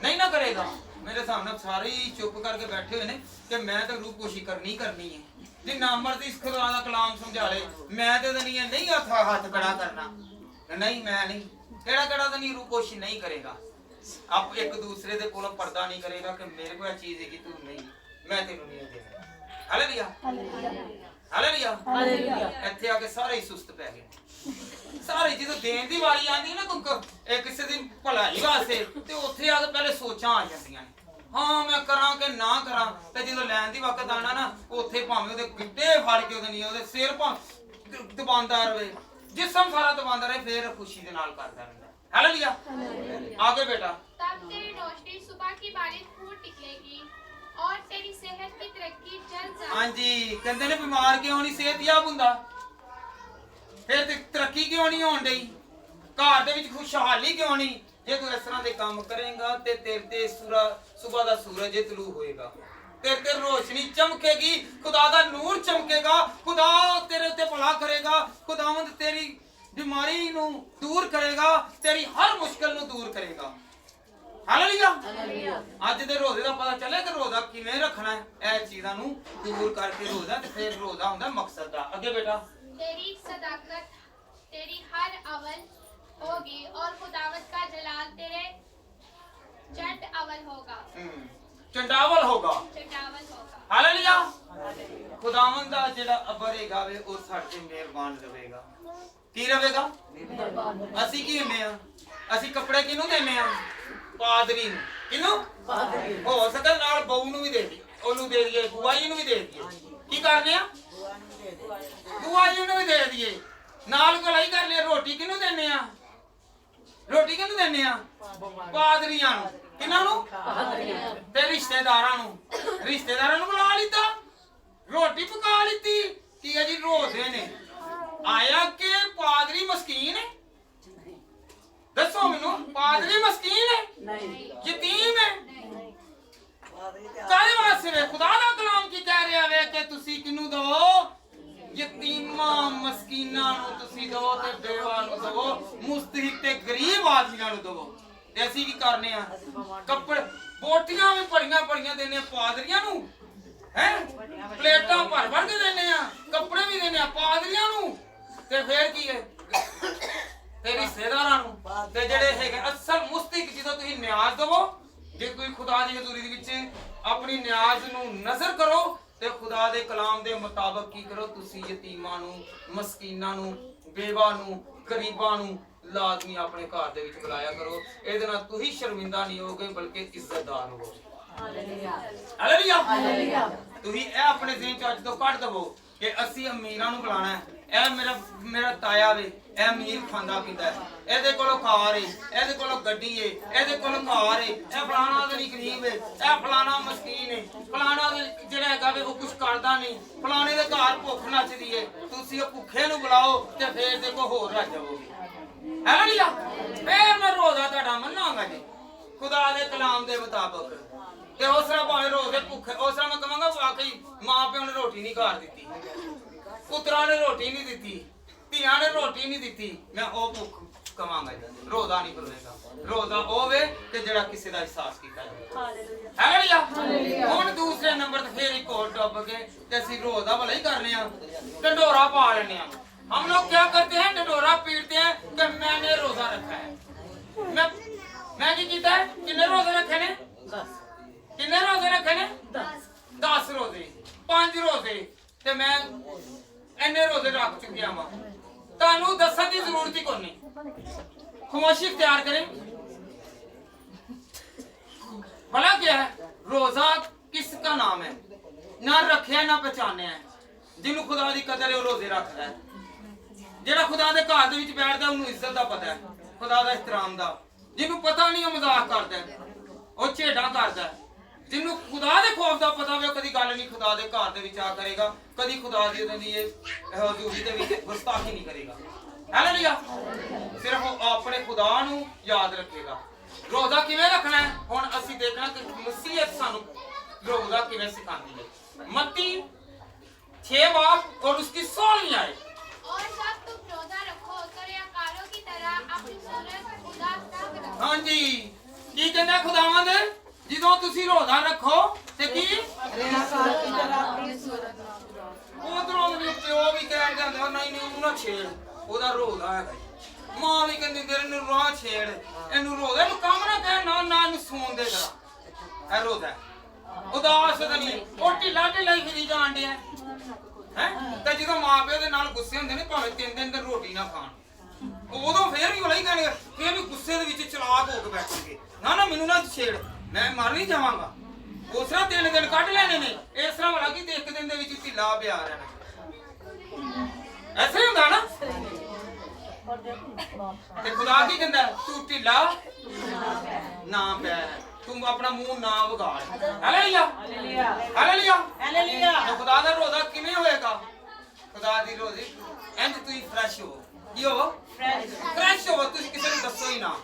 नहीं ना करेगा। मेरे सामने सारे ही चुप करके बैठे हुए ने कि मैं तो रूपोशी करनी करनी है। जिन्ना मर्जी इस खुदा दा कलाम समझा ले, मैं तो नहीं हाथ खड़ा करना, नहीं मैं नहीं, केड़ा केड़ा तो नहीं रूपोशी नहीं करेगा। आप एक दूसरे दे कोलों पर्दा नहीं करेगा कि मेरे को यह चीज है कि तू नहीं, मैं तेनू नहीं देगा। हालेलुया। हालेलुया। हालेलुया। ਇੱਥੇ ਆ ਕੇ ਸਾਰੇ ਹੀ ਸੁਸਤ ਪੈ ਗਏ ਸਾਰੇ। ਜਦੋਂ ਦੇਣ ਦੀ ਵਾਰੀ ਆਂਦੀ ਨਾ ਕੋਈ ਇਹ ਕਿਸੇ ਦੀ ਭਲਾਈ ਵਾਸਤੇ ਤੇ ਉੱਥੇ ਆ ਕੇ ਪਹਿਲੇ ਸੋਚਾਂ ਆ ਜਾਂਦੀਆਂ ਨੇ, ਹਾਂ ਮੈਂ ਕਰਾਂ ਕਿ ਨਾ ਕਰਾਂ। ਤੇ ਜਦੋਂ ਲੈਣ ਦੀ ਵਕਤ ਆਣਾ ਨਾ ਉੱਥੇ ਭਾਵੇਂ ਉਹਦੇ ਗਿੱਟੇ ਫੜ ਕੇ ਉਹਦੇ ਨਹੀਂ ਉਹਦੇ ਸਿਰ ਦਬਾਉਂਦਾ ਰਹੇ, ਜਿਸਮ ਸਾਰਾ ਦਬਾਉਂਦਾ ਰਹੇ, ਫੇਰ ਖੁਸ਼ੀ ਦੇ ਨਾਲ ਕਰਦਾ ਰਹਿੰਦਾ। हालेलुया। आगे बेटा। तब तेरी रोशनी सुबह की बारिश फूट निकलेगी और तेरी सेहत की तरक्की जल्द जाएगी। हाँ जी, कहते ने बीमार क्यों नहीं सेहतयाब हुंदा, फिर ते तरक्की क्यों नहीं होण डई, घर दे विच खुशहाली क्यों नहीं। जे तू इस तरह दे काम करेगा ते तेरे ते सुबह दा सूरज तलू होएगा, तेरे ते रोशनी चमकेगी, खुदा दा नूर चमकेगा, खुदा तेरे ते भला करेगा, खुदावंद तेरी बीमारी नू दूर करेगा, तेरी हर मुश्किल नू दूर करेगा। हालेलुया। आज दे रोजे दा पता चले कि रोजा किवें रखना है, ए चीज़ां नू दूर करके रोजा ते फिर रोजा हुंदा मकसद दा। अगे बेटा। तेरी सदाकत तेरी हर अवल होगी और खुदावत का जलाल तेरे चंड अवल होगा। चंडावल होगा। चंडावल होगा। हालेलुया। खुदावंद दा जेड़ा अबरेगा वे ओ साडे मेहरबान रवेगा। की रवेगा? ਅਸੀਂ ਕੀ ਹੁੰਦੇ ਆ? ਅਸੀਂ ਕੱਪੜੇ ਕਿਹਨੂੰ ਦਿੰਨੇ ਆ? ਪਾਦਰੀ ਨੂੰ। ਕਿਹਨੂੰ? ਪਾਦਰੀ। ਹੋ ਸਕਦਾ ਨਾਲ ਬਹੂ ਨੂੰ ਵੀ ਦੇ ਦੀ, ਉਹਨੂੰ ਦੇ ਦਈਏ, ਬੁਆ ਜੀ ਨੂੰ ਵੀ ਦੇ ਦਈਏ। ਕੀ ਕਰਦੇ ਆ? ਬੁਆ ਜੀ ਨੂੰ ਵੀ ਦੇ ਦਈਏ, ਨਾਲ ਗਲਾਈ ਕਰ ਲਿਆ। ਰੋਟੀ ਕਿਹਨੂੰ ਦਿੰਨੇ ਆ? ਰੋਟੀ ਕਿਹਨੂੰ ਦਿੰਨੇ ਆ? ਪਾਦਰੀਆਂ ਨੂੰ। ਕਿਹਨਾਂ ਨੂੰ? ਪਾਦਰੀਆਂ। ਤੇ ਰਿਸ਼ਤੇਦਾਰਾਂ ਨੂੰ। ਰਿਸ਼ਤੇਦਾਰਾਂ ਨੂੰ ਬੁਲਾ ਲਿੱਤਾ, ਰੋਟੀ ਪਕਾ ਲਿੱਤੀ। ਕੀ ਹੈ ਜੀ? ਰੋਜ਼ੇ ਨੇ ਆਇਆ ਕਿ ਪਾਦਰੀ ਮਸਕੀਨ ਹੈ? ਦੱਸੋ ਮੈਨੂੰ, ਪਾਦਰੀ ਮਸਕੀਨ ਹੈ? ਨਹੀਂ। ਯਤੀਮ ਹੈ? ਨਹੀਂ। ਕਾਹਦੇ ਵਾਸਤੇ ਵੇ? ਖੁਦਾ ਦਾ ਕਲਾਮ ਕੀ ਕਹਿ ਰਿਹਾ ਵੇ ਕਿ ਤੁਸੀਂ ਕਿਹਨੂੰ ਦੋ? ਯਤੀਮਾਂ ਮਸਕੀਨਾਂ ਨੂੰ ਤੁਸੀਂ ਦੋ ਤੇ ਬੇਵਾ ਨੂੰ ਦੋ, ਮੁਸਤਹਿਕ ਤੇ ਗਰੀਬ ਆਦਮੀਆਂ ਨੂੰ ਦੋ। ਤੇ ਅਸੀਂ ਕੀ ਕਰਨੇ ਆ? ਕੱਪੜੇ ਬੋਟੀਆਂ ਵੀ ਭਰੀਆਂ ਦੇਣੇ ਆ ਪਾਦਰੀਆਂ ਨੂੰ, ਹੈ ਪਲੇਟਾਂ ਭਰ ਕੇ ਦੇਣੇ ਆ, ਕੱਪੜੇ ਵੀ ਦੇਣੇ ਆ ਪਾਦਰੀਆਂ ਨੂੰ। ਤੇ ਫੇਰ ਕੀ ਹੈ? ਤੇ ਰਿਸ਼ਤੇਦਾਰਾਂ ਨੂੰ। ਤੇ ਜਿਹੜੇ ਹੈਗੇ ਅਸਲ ਮੁਸਤਹਿਕ, ਜਦੋਂ ਤੁਸੀਂ ਨਿਆਜ਼ ਦਵੋ, ਜੇ ਕੋਈ ਖੁਦਾ ਦੀ ਹਜ਼ੂਰੀ ਦੇ ਵਿੱਚ ਆਪਣੀ ਨਿਆਜ਼ ਨੂੰ ਨਜ਼ਰ ਕਰੋ ਤੇ ਖੁਦਾ ਦੇ ਕਲਾਮ ਦੇ ਮੁਤਾਬਕ ਕੀ ਕਰੋ? ਤੁਸੀਂ ਯਤੀਮਾਂ ਨੂੰ, ਮਸਕੀਨਾਂ ਨੂੰ, ਬੇਵਾ ਨੂੰ, ਗਰੀਬਾਂ ਨੂੰ ਲਾਜ਼ਮੀ ਆਪਣੇ ਘਰ ਦੇ ਵਿੱਚ ਬੁਲਾਇਆ ਕਰੋ। ਇਹਦੇ ਨਾਲ ਤੁਸੀਂ ਸ਼ਰਮਿੰਦਾ ਨਹੀਂ ਹੋਗੇ ਬਲਕਿ ਇੱਜ਼ਤਦਾਰ ਹੋਗੇ। ਹਾਲੇਲੂਇਆ। ਹਾਲੇਲੂਇਆ। ਤੁਸੀਂ ਇਹ ਆਪਣੇ ਜ਼ਿਹਨ ਚ ਅੱਜ ਤੋਂ ਕੱਢ ਦਵੋ ਕਿ ਅਸੀਂ ਅਮੀਰਾਂ ਨੂੰ ਬੁਲਾਣਾ ਹੈ, ਇਹ ਮੇਰਾ ਤਾਇਆ ਵੇ, ਇਹ ਅਮੀਰ ਖਾਂਦਾ ਪੀਂਦਾ, ਇਹਦੇ ਕੋਲੋਂ ਕਾਰ ਏ, ਇਹਦੇ ਕੋਲੋਂ ਗੱਡੀ ਏ, ਇਹਦੇ ਕੋਲੋਂ ਘਰ ਏ, ਇਹ ਫਲਾਣਾ ਦੇ ਨਹੀਂ ਗਰੀਬ ਏ, ਇਹ ਫਲਾਣਾ ਮਸਕੀਨ ਏ, ਫਲਾਣਾ ਜਿਹੜਾ ਹੈਗਾ ਵੇ ਉਹ ਕੁਝ ਕਰਦਾ ਨਹੀਂ, ਫਲਾਣੇ ਦੇ ਘਰ ਭੁੱਖ ਨੱਚਦੀ ਏ। ਤੁਸੀਂ ਉਹ ਭੁੱਖੇ ਨੂੰ ਬੁਲਾਓ ਤੇ ਫੇਰ ਦੇਖੋ ਹੋਰ ਰੱਜ ਜਾਵੋਗੇ। ਹੈ ਨਾ ਜੀ? ਫੇਰ ਮੈਂ ਰੋਜ਼ਾ ਤੁਹਾਡਾ ਮੰਨਾਂਗਾ ਜੀ ਖੁਦਾ ਦੇ ਕਲਾਮ ਦੇ ਮੁਤਾਬਕ। ਤੇ ਉਸ ਤਰ੍ਹਾਂ ਭਾਵੇਂ ਰੋਜ਼ੇ ਭੁੱਖੇ, ਉਸ ਤਰ੍ਹਾਂ ਮੈਂ ਕਹਾਂਗਾ ਵਾਕਈ ਮਾਂ ਪਿਓ ਨੇ ਰੋਟੀ ਨਹੀਂ ਘਰ ਦਿੱਤੀ, ਪੁੱਤਰਾਂ ਨੇ ਰੋਟੀ ਨਹੀਂ ਦਿੱਤੀ, ਧੀਆਂ ਨੇ ਰੋਟੀ ਨਹੀਂ ਦਿੱਤੀ, ਮੈਂ ਉਹ ਭੁੱਖ ਕਵਾਂਗਾ। ਰੋਜ਼ਾ ਨਹੀਂ ਕਰੇਗਾ। ਰੋਜ਼ਾ ਉਹ ਵੇ ਕਿ ਜਿਹੜਾ ਕਿਸੇ ਦਾ ਅਹਿਸਾਸ ਕੀਤਾ ਜਾਵੇ। ਹੈ ਨਾ? ਹੁਣ ਦੂਸਰੇ ਨੰਬਰ ਤੇ ਫੇਰ ਇੱਕ ਹੋਰ ਡੁੱਬ ਕੇ ਤੇ ਅਸੀਂ ਰੋਜ਼ਾ ਭਲਾ ਹੀ ਕਰਨੇ ਆ, ਢੰਡੋਰਾ ਪਾ ਲੈਣੇ ਆ। हम लोग क्या करते हैं, ढिंढोरा पीटते हैं कि मैंने रोजा रखा है। मैं की कीता है? कितने रोजे रखे ने? 10। कितने रोजे रखे ने? 10 रोजे, 5 रोजे ते मैं इन्ने रोजे रख चुकिया वा। तानू दसन दी जरूरत ही कोई नहीं, खामोशी इख्तियार करें। भला क्या है रोजा? किसका नाम है? ना रखे ना पहचाने है। जिन्हों खुदा दी कदर है वो रोजे रखता है। ਜਿਹੜਾ ਖੁਦਾ ਦੇ ਘਰ ਦੇ ਵਿੱਚ ਬੈਠਦਾ ਉਹਨੂੰ ਇੱਜ਼ਤ ਦਾ ਪਤਾ ਹੈ, ਖੁਦਾ ਦਾ ਇhtਰਾਮ ਦਾ। ਜਿਹਨੂੰ ਪਤਾ ਨਹੀਂ ਉਹ ਮਜ਼ਾਕ ਕਰਦਾ, ਉਹ ਝੇਡਾਂ ਕਰਦਾ। ਜਿਹਨੂੰ ਖੁਦਾ ਦੇ ਖੌਫ ਦਾ ਪਤਾ ਹੋਵੇ ਕਦੀ ਗੱਲ ਨਹੀਂ ਖੁਦਾ ਦੇ ਘਰ ਦੇ ਵਿੱਚ ਆ ਕਰੇਗਾ, ਕਦੀ ਖੁਦਾ ਦੀ ਉਹਦੀ ਇਹ ਹਜ਼ੂਰੀ ਦੇ ਵਿੱਚ ਗੁਸਤਾਖੀ ਨਹੀਂ ਕਰੇਗਾ। ਹੈ ਨਾ ਜੀ? ਸਿਰਫ ਉਹ ਆਪਣੇ ਖੁਦਾ ਨੂੰ ਯਾਦ ਰੱਖੇਗਾ। ਰੋਜ਼ਾ ਕਿਵੇਂ ਰੱਖਣਾ ਹੈ ਹੁਣ ਅਸੀਂ ਦੇਖਣਾ ਕਿ ਮਸੀਹਤ ਸਾਨੂੰ ਰੋਜ਼ਾ ਕਿਵੇਂ ਸਿਖਾਉਂਦੀ ਹੈ। ਮੱਤੀ 6 ਬਾਬ और उसकी 16वीं आयत। और जब तुम रोजा रखो तो रियाकारों की तरह अपनी सूरत उदास ना करो। हाँ जी, की कहना खुदावंद ਜਦੋਂ ਤੁਸੀਂ ਰੋਜ਼ਾ ਰੱਖੋ ਤੇ ਕੀ ਰਿਆਕਾਰ ਦੀ ਤਰ੍ਹਾਂ ਆਪਣੀ ਸੂਰਤ ਨਾ ਉਧਰੋਂ ਵੀ ਪਿਓ ਵੀ ਕਹਿ ਦਿੰਦਾ ਨਹੀਂ ਨਹੀਂ ਉਹਨੂੰ ਨਾ ਛੇੜ, ਉਹਦਾ ਰੋਜ਼ਾ ਹੈਗਾ। ਮਾਂ ਵੀ ਕਹਿੰਦੀ ਤੇਰੇ ਨੂੰ ਰਾਹ ਛੇੜ, ਇਹਨੂੰ ਰੋਜ਼ੇ ਨੂੰ ਕੰਮ ਨਾ ਕਹਿ, ਨਾ ਨਾ ਇਹਨੂੰ ਸੌਣ ਦੇ ਕਰਾ। ਇਹ ਰੋਜ਼ਾ ਉਦਾਸ ਤਾਂ ਨਹੀਂ, ਉਹ ਢਿੱਲਾ ਢਿੱਲਾ ਹੀ ਫਿਰੀ ਜਾਣ ਡਿਆ ਹੈ। ਤੇ ਜਦੋਂ ਮਾਂ ਪਿਓ ਦੇ ਨਾਲ ਗੁੱਸੇ ਹੁੰਦੇ ਨੇ ਭਾਵੇਂ 3 ਦਿਨ ਤੱਕ ਰੋਟੀ ਨਾ ਖਾਣ, ਉਦੋਂ ਫੇਰ ਵੀ ਵਲਾਈ ਕਹਿਣਗੇ, ਫੇਰ ਵੀ ਗੁੱਸੇ ਦੇ ਵਿੱਚ ਚਲਾਕ ਹੋ ਕੇ ਬੈਠਣਗੇ, ਨਾ ਨਾ ਮੈਨੂੰ ਨਾ ਛੇੜ, ਮੈਂ ਮਰ ਨਹੀਂ ਜਾਵਾਂਗਾ। ਉਸ ਤਰ੍ਹਾਂ 3 ਦਿਨ ਕੱਢ ਲੈਣੇ ਨੇ। ਇਸ ਤਰ੍ਹਾਂ ਵਾਲਾ ਕਿ 1 ਦਿਨ ਦੇ ਵਿੱਚ ਢਿੱਲਾ ਪਿਆ ਰਹਿਣਾ, ਐਸੇ ਹੁੰਦਾ ਨਾ। ਤੇ ਖੁਦਾ ਕੀ ਕਹਿੰਦਾ, ਤੂੰ ਢਿੱਲਾ ਨਾ ਪੈ, ਤੂੰ ਆਪਣਾ ਮੂੰਹ ਨਾ ਵਿਗਾੜ। Hallelujah hallelujah hallelujah. ਖੁਦਾ ਦਾ ਰੋਜ਼ਾ ਕਿਵੇਂ ਹੋਏਗਾ? ਖੁਦਾ ਦੀ ਰੋਜ਼ੀ ਇੰਜ ਤੁਸੀਂ ਫਰੈਸ਼ ਹੋ, ਕੀ ਹੋ? ਫਰੈਸ਼ ਹੋ। ਤੁਸੀਂ ਕਿਸੇ ਨੂੰ ਦੱਸੋ ਹੀ ਨਾ,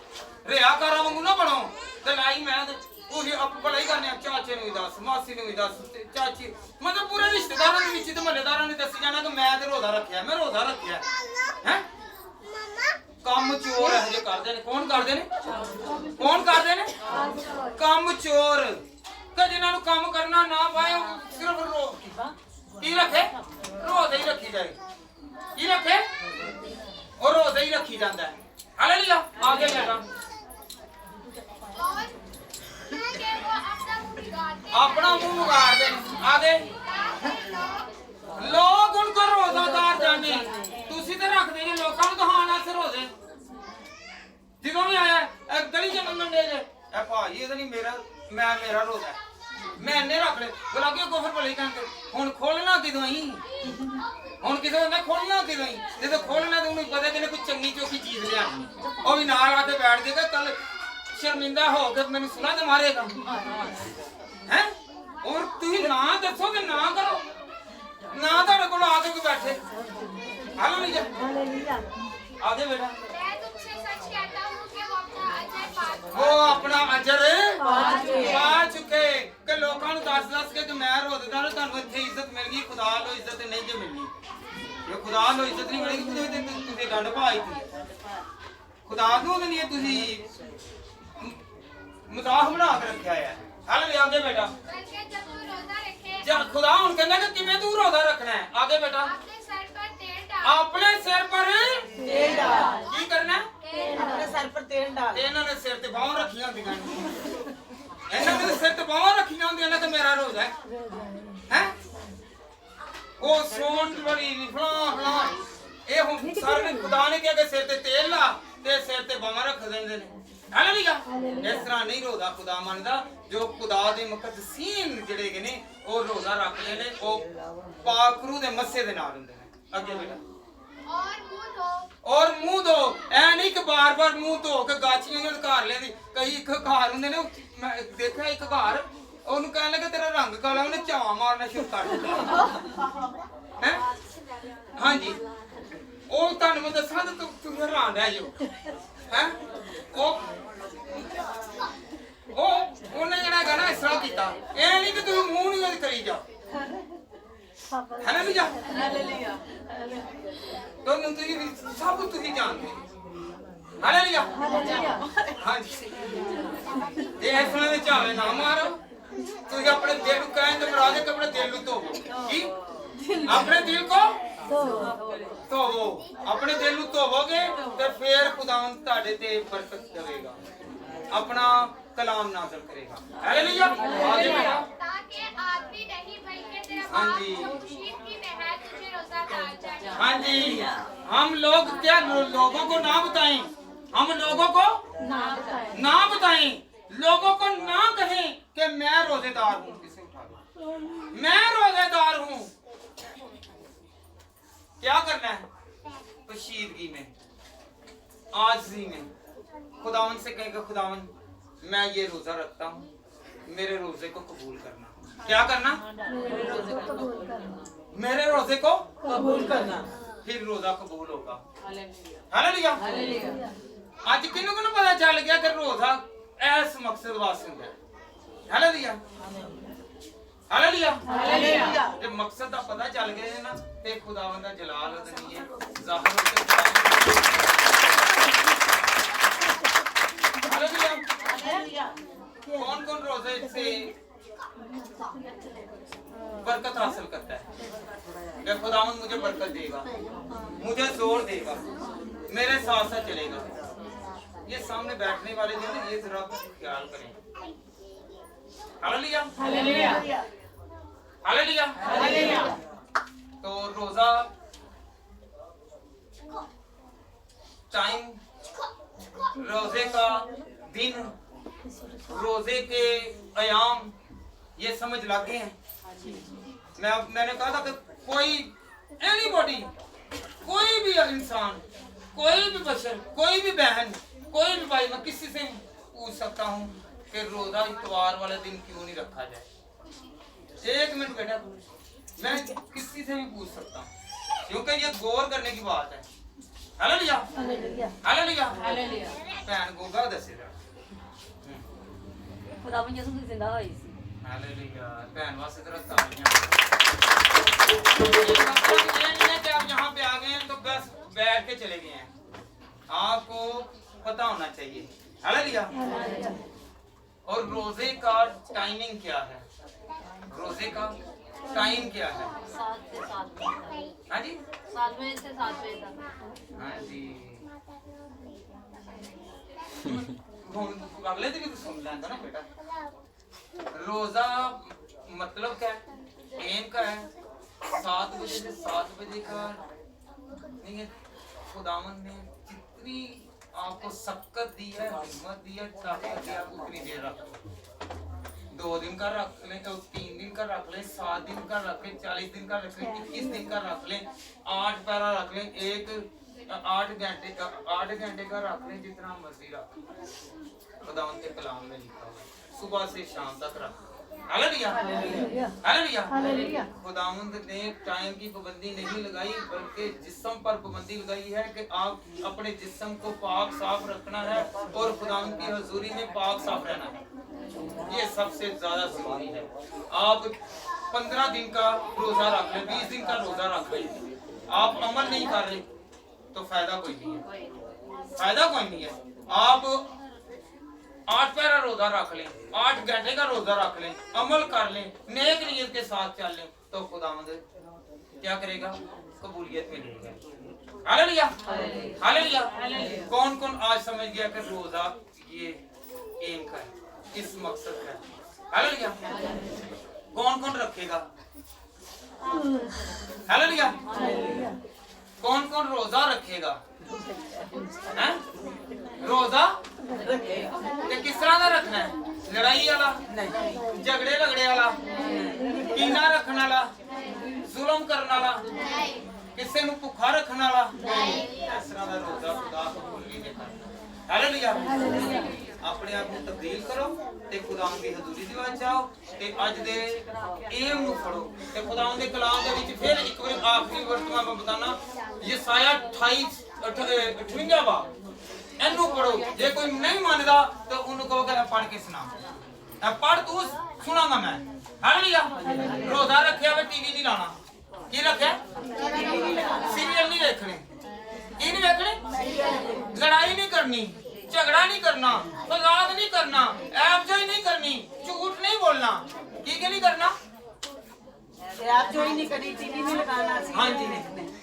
ਰਿਆਕਾਰਾਂ ਵਾਂਗੂ ਨਾ ਬਣੋ ਤੇ ਲਾਈ ਮੈਂ ਉਹੀ ਆਪ ਭਲਾਈ ਕਰਨੇ ਆ। ਚਾਚੇ ਨੂੰ ਵੀ ਦੱਸ, ਮਾਸੀ ਨੂੰ ਵੀ ਦੱਸ, ਚਾਚੀ ਮਤਲਬ ਪੂਰੇ ਰਿਸ਼ਤੇਦਾਰਾਂ ਦੇ ਵਿੱਚ ਤੇ ਮਹੱਲੇਦਾਰਾਂ ਨੇ ਦੱਸੀ ਜਾਣਾ ਕਿ ਮੈਂ ਤੇ ਰੋਜ਼ਾ ਰੱਖਿਆ, ਮੈਂ ਰੋਜ਼ਾ ਰੱਖਿਆ ਹੈ। ਕੰਮ ਚੋਰ ਇਹੋ ਜਿਹੇ ਕਰਦੇ ਨੇ। ਕੌਣ ਕਰਦੇ ਨੇ? ਕੌਣ ਕਰਦੇ ਨੇ? ਕੰਮ ਚੋਰ। ਤੇ ਜਿਨ੍ਹਾਂ ਨੂੰ ਕੰਮ ਕਰਨਾ ਨਾ ਪਾਏ ਸਿਰਫ ਕੀ ਰੱਖੇ? ਰੋਜ਼ੇ ਹੀ ਰੱਖੀ ਜਾਏ। ਕੀ ਰੱਖੇ? ਉਹ ਰੋਜ਼ੇ ਹੀ ਰੱਖੀ ਜਾਂਦਾ ਹੈ। ਹਾਲੇਲੂਇਆ। ਆਗੇ ਬੈਠਾ अपना मुंह उगाड़ते आगे लोग उनको रोजादार जाने तुसी ते रखदे ने लोकां नूं दिखाण वास्ते रोजे। ਜਦੋਂ ਵੀ ਆਇਆ ਗਲੀ ਚ ਮੰਗਣ ਦੇ ਜੇ ਇਹ ਭਾਈ ਇਹ ਤਾਂ ਨਹੀਂ ਮੇਰਾ ਰੋਜ਼ਾ ਮੈਂ ਇੰਨੇ ਰੱਖ ਲੈ ਬਲਾਗੇ ਗੋਫਰ ਭਲੇ ਕਹਿੰਦੇ ਹੁਣ ਖੋਲਣਾ ਕਿਦੋਂ ਹੀ ਹੁਣ ਕਿਦੋਂ ਮੈਂ ਖੋਲਣਾ ਕਿਦੋਂ ਹੀ ਜਦੋਂ ਖੋਲਣਾ ਤੇ ਉਹਨੂੰ ਪਤਾ ਕਿ ਕੋਈ ਚੰਗੀ ਚੋਖੀ ਚੀਜ਼ ਲਿਆਣੀ ਉਹ ਵੀ ਨਾਲ ਆ ਕੇ ਬੈਠ ਜਾਏਗਾ ਕੱਲ ਸ਼ਰਮਿੰਦਾ ਹੋ ਕੇ ਮੈਨੂੰ ਸੁਣਾ ਤੇ ਮਾਰੇਗਾ ਹੈ। ਔਰ ਤੁਸੀਂ ਨਾ ਦੱਸੋ ਕਿ ਨਾ ਕਰੋ ਨਾ ਤੁਹਾਡੇ ਕੋਲ ਆ ਕੇ ਕੋਈ ਬੈਠੇ। ਹਾਲੇਲੂਇਆ ਆਗੇ ਬੇਟਾ वो अपना अजर पा चुके कि लोगों को दस के मैं रोजेदार तुहानू इत्थे इज्जत मिल गई खुदा लो इज्जत नहीं जो मिलनी ये खुदा लो इज्जत नहीं मिलेगी तो तुझे गंढ पाई थी खुदा को नहीं है तुझी मजाक बना के रखा है। हल ले आगे बेटा जब खुदा हुन कहंदा कि किवें तू रोजा रखना है आगे बेटा अपने सिर पर तेल डाल की करना अपने सर पर तेल डाल। ਇਹਨਾਂ ਨੇ ਸਿਰ ਤੇ ਬਾਹਾਂ ਰੱਖੀਆਂ ਹੁੰਦੀਆਂ ਨੇ ਇਹਨਾਂ ਨੇ ਸਿਰ ਤੇ ਬਾਹਾਂ ਰੱਖੀਆਂ ਹੁੰਦੀਆਂ ਨੇ ਕਿ ਮੇਰਾ ਰੋਜ਼ਾ ਹੈ ਉਹ ਸੋਣ ਵਾਲੀ ਫਲਾ ਇਹ ਹੁਣ ਸਾਰੇ ਖੁਦਾ ਨੇ ਕਿਹਾ ਕਿ ਸਿਰ ਤੇ ਤੇਲ ਲਾ ਤੇ ਸਿਰ ਤੇ ਬਾਹਾਂ ਰੱਖ ਦਿੰਦੇ ਨੇ। ਹਾਲੇਲੂਇਆ। ਇਸ ਤਰ੍ਹਾਂ ਨਹੀਂ ਰੋਜ਼ਾ ਖੁਦਾ ਮੰਨਦਾ। ਜੋ ਖੁਦਾ ਦੇ ਮੁਕੱਦਸੀਨ ਜਿਹੜੇ ਨੇ ਉਹ ਰੋਜ਼ਾ ਰੱਖਦੇ ਨੇ ਉਹ ਪਾਕ ਰੂਹ ਦੇ ਮੱਸੇ ਦੇ ਨਾਲ ਹੁੰਦੇ ਨੇ। ਅੱਗੇ ਬੇਟਾ और मुंह धो ऐ नहीं कि बार बार मुंह धो के गाछियां ਨੂੰ ਘਰ ਲੈਂਦੀ ਕਈ ਇੱਕ ਘਰ ਹੁੰਦੇ ਨੇ ਮੈਂ ਦੇਖਿਆ ਇੱਕ ਘਰ ਉਹਨੂੰ ਕਹਿਣ ਲੱਗਾ ਤੇਰਾ ਰੰਗ ਕਾਲਾ ਉਹਨੇ ਝਾਵਾ ਮਾਰਨਾ ਸ਼ੁਰੂ ਕਰ ਦਿੱਤਾ ਹੈ ਹਾਂਜੀ ਉਹ ਤੁਹਾਨੂੰ ਮੈਂ ਦੱਸਾਂ ਤਾਂ ਤੁਸੀਂ ਹੈਰਾਨ ਰਹਿ ਜਾਓ ਹੈ ਉਹਨੇ ਜਿਹੜਾ ਗਾਣਾ ਇਸ ਤਰ੍ਹਾਂ ਕੀਤਾ ਇਹ ਨਹੀਂ ਕਿ ਤੁਸੀਂ ਮੂੰਹ ਨਹੀਂ ਕਰੀ ਜਾ ਹਾਲੇਲੂਇਆ ਹਾਲੇਲੂਇਆ ਤੁਹਾਨੂੰ ਤੁਸੀਂ ਸਭ ਤੁਸੀਂ ਜਾਣਦੇ ਹਾਲੇਲੂਇਆ ਹਾਲੇਲੂਇਆ ਹਾਂਜੀ ਇਹ ਇਸ ਤਰ੍ਹਾਂ ਦੇ ਝਾਵੇ ਨਾ ਮਾਰੋ ਤੁਸੀਂ ਆਪਣੇ ਦਿਲ ਨੂੰ ਕਹਿਣ ਤੇ ਮਰਾ ਦੇ ਕਿ ਆਪਣੇ ਦਿਲ ਨੂੰ ਧੋਵੋ ਕੀ ਆਪਣੇ ਦਿਲ ਕੋ ਧੋਵੋ ਆਪਣੇ ਦਿਲ ਨੂੰ ਧੋਵੋਗੇ ਤੇ ਫਿਰ ਖੁਦਾਵੰਦ ਤੁਹਾਡੇ ਤੇ ਬਰਕਤ ਦੇਵੇਗਾ ਆਪਣਾ कलाम नाज़िल करेगा हालेलुया ताकि आदमी नहीं बल्कि तेरा हाँ बाप जी। खुर्शीद की महक तुझे रोज़ादार जाने। हाँ जी हम लोग क्या लोगों को ना बताएं हम लोगों को ना बताएं लोगों को ना कहें कि मैं रोजेदार हूँ किसे उठा दो मैं रोजेदार हूँ क्या करना है पोशीदगी में आजिज़ी में खुदावन से कहेगा खुदावन मैं ये रोजा रखता हूँ मेरे रोजे को कबूल करना क्या करना मेरे रोजे को कबूल करना फिर रोजा कबूल होगा हालेलुया आज किन्नू किन्नू पता चल गया कि रोजा ऐस मकसद वास्ते होंदा है हालेलुया हालेलुया हालेलुया जब मकसद दा पता चल गया ना ते खुदावंद दा जलाल अज़मत ज़ाहिर होके हालेलुया कौन कौन रोजे से बरकत हासिल करता है कि खुदावंद मुझे बरकत देगा मुझे जोर देगा मेरे साथ साथ चलेगा ये सामने बैठने वाले जो है ये जरा ख्याल करें हालेलुया हालेलुया हालेलुया हालेलुया तो रोजा टाइम रोजे का दिन रोजे के अयाम ये समझ लग गए हैं मैंने कहा था कि कोई एनीबॉडी कोई भी इंसान कोई भी बशर कोई भी बहन कोई भी भाई मैं किसी से पूछ सकता हूँ कि रोजा इतवार वाले दिन क्यों नहीं रखा जाए एक मिनट बेटा मैं किसी से भी पूछ सकता हूँ क्योंकि ये गौर करने की बात है हालेलुया हालेलुया हालेलुया हालेलुया भैन गोगा दसेगा खुदावन यसू की जिंदा होई सी हालेलुया भैन वास्ते तरह तालियां ये मतलब ये नहीं है कि आप यहाँ पे आ गए हैं तो बस बैठ के चले गए हैं आपको पता होना चाहिए हालेलुया और रोजे का टाइमिंग क्या है रोजे का टाइम क्या है 7 से 7 बजे हाँ जी 7 बजे से 7 बजे तक हाँ जी अगले दिन भी सुन लेंगे ना बेटा रोजा मतलब क्या है एम का है 7 बजे से 7 बजे का नहीं है खुदावन ने जितनी आपको शक्कत दी है हिम्मत दी है ताकत दी है आप उतनी देर रखो 2 दिन का रख लें तो 3 दिन का रख लें 7 दिन का रख लें 40 दिन का रख लें 21 दिन का रख लें 8 पैरा रख लें 8 घंटे का रख लें जितना मर्जी रख खुदावंद के कलाम में लिखा हुआ सुबह से शाम तक रख हालेलुया हालेलुया हालेलुया खुदावंद ने टाइम की पाबंदी नहीं लगाई बल्कि जिस्म पर पाबंदी लगाई है कि आप अपने जिस्म को पाक साफ रखना है और खुदावंद की हजूरी में पाक साफ रहना है ये सबसे ज्यादा जरूरी है आप 15 दिन का रोजा रख लें 20 दिन का रोजा रख लें आप अमल नहीं कर रहे तो फायदा कोई नहीं है फायदा कोई नहीं है आप 8 पैरा रोजा रख लें 8 घंटे का रोजा रख लें अमल कर लें नेक नियत के साथ चल लें तो खुदावंद क्या करेगा कबूलियत मिलेगी हालेलुया हालेलुया कौन कौन आज समझ गया कि रोजा ये एम का है इस मकसद का है हालेलुया कौन कौन रखेगा हालेलुया कौन कौन रोजा रखेगा हैं रोजा ते किस तरह का रखना है लड़ाई वाला झगड़े लगड़े वाला कीना रखने वाला जुल्म करने वाला किसी नु भुखा रखने वाला ਆਪਣੇ ਆਪ ਨੂੰ ਤਬਦੀਲ ਕਰੋ ਤੇ ਖੁਦਾਵੰਦ ਦੀ ਹਜ਼ੂਰੀ ਦੇ ਵਿੱਚ ਆਓ ਤੇ ਅੱਜ ਦੇ ਏਮ ਨੂੰ ਫੜੋ ਤੇ ਖੁਦਾਵੰਦ ਦੇ ਕਲਾਮ ਦੇ ਵਿੱਚ ਫਿਰ ਇੱਕ ਵਾਰ ਆਖਰੀ ਵਰਤਮਾਨ ਮੈਂ ਬਤਾਨਾ ਯਸਾਇਆ 28 ਵਾ ਇਹਨੂੰ ਪੜੋ। ਜੇ ਕੋਈ ਨਹੀਂ ਮੰਨਦਾ ਤਾਂ ਉਹਨੂੰ ਕਹੋ ਕਿ ਪੜ੍ਹ ਕੇ ਸੁਣਾ। ਇਹ ਪੜ੍ਹ ਤੂੰ ਸੁਣਾਗਾ ਮੈਂ। ਹਾਲੇਲੂਇਆ। ਰੋਜ਼ਾ ਰੱਖਿਆ ਵੇ ਟੀਵੀ ਨਹੀਂ ਲਾਣਾ। ਕੀ ਰੱਖਿਆ? ਸੀਰੀਅਲ ਨਹੀਂ ਵੇਖਣੇ। ਕੀ ਨਹੀਂ ਵੇਖਣੇ? ਲੜਾਈ ਨਹੀਂ ਕਰਨੀ, ਝਗੜਾ ਨਹੀਂ ਕਰਨਾ, ਫਸਾਦ ਨਹੀਂ ਕਰਨਾ, ਐਬਜਾਈ ਨਹੀਂ ਕਰਨੀ, ਝੂਠ ਨਹੀਂ ਬੋਲਣਾ। ਕੀ ਨਹੀਂ ਕਰਨਾ? ਐਬਜਾਈ ਨਹੀਂ ਕਰਨੀ, ਟੀਵੀ ਨਹੀਂ ਲਗਾਉਣਾ, ਹਾਂਜੀ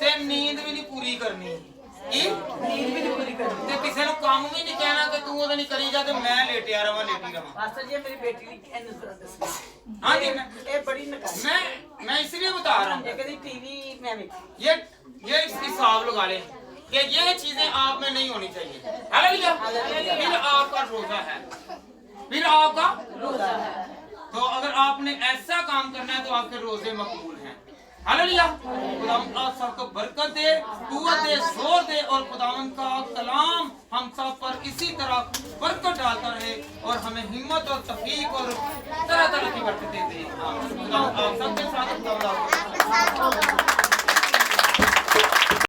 ਤੇ ਨੀਂਦ ਵੀ ਨਹੀਂ ਪੂਰੀ ਕਰਨੀ। ਕੀ ਨੀਂਦ ਵੀ ਨਹੀਂ ਪੂਰੀ ਕਰਨੀ ਤੇ ਕਿਸੇ ਨੂੰ ਕੰਮ ਵੀ ਨਹੀਂ ਕਹਿਣਾ ਕਿ ਤੂੰ ਉਹਦਾ ਨਹੀਂ ਕਰੀ ਜਾ ਤੇ ਮੈਂ ਲੇਟਿਆ ਰਵਾਂ ਲੇਟੀ ਰਵਾਂ। ਮਾਸਟਰ ਜੀ ਮੇਰੀ बेटी ने ਇਹਨੂੰ ਜ਼ਰਾ ਦੱਸੋ। हाँ जी ये बड़ी नकामी मैं इसलिए बता रहा हूँ ये कहती टीवी में देखी ये हिसाब लगा ले कि ये चीजें आप में नहीं होनी चाहिए। हालेलुया। फिर आपका रोजा है, फिर आपका रोजा है। तो अगर आपने ऐसा काम करना है तो आपके रोजे मकबूल हैं। हालेलुया। खुदावंद आप सबको बरकत दे, कुव्वत दे, जोर दे और खुदावंद का कलाम हम सब पर इसी तरह बरकत डालता रहे और हमें हिम्मत और तौफीक और तरह तरह की बरकतें दे। खुदावंद आप सबके साथ खुदावंद आपको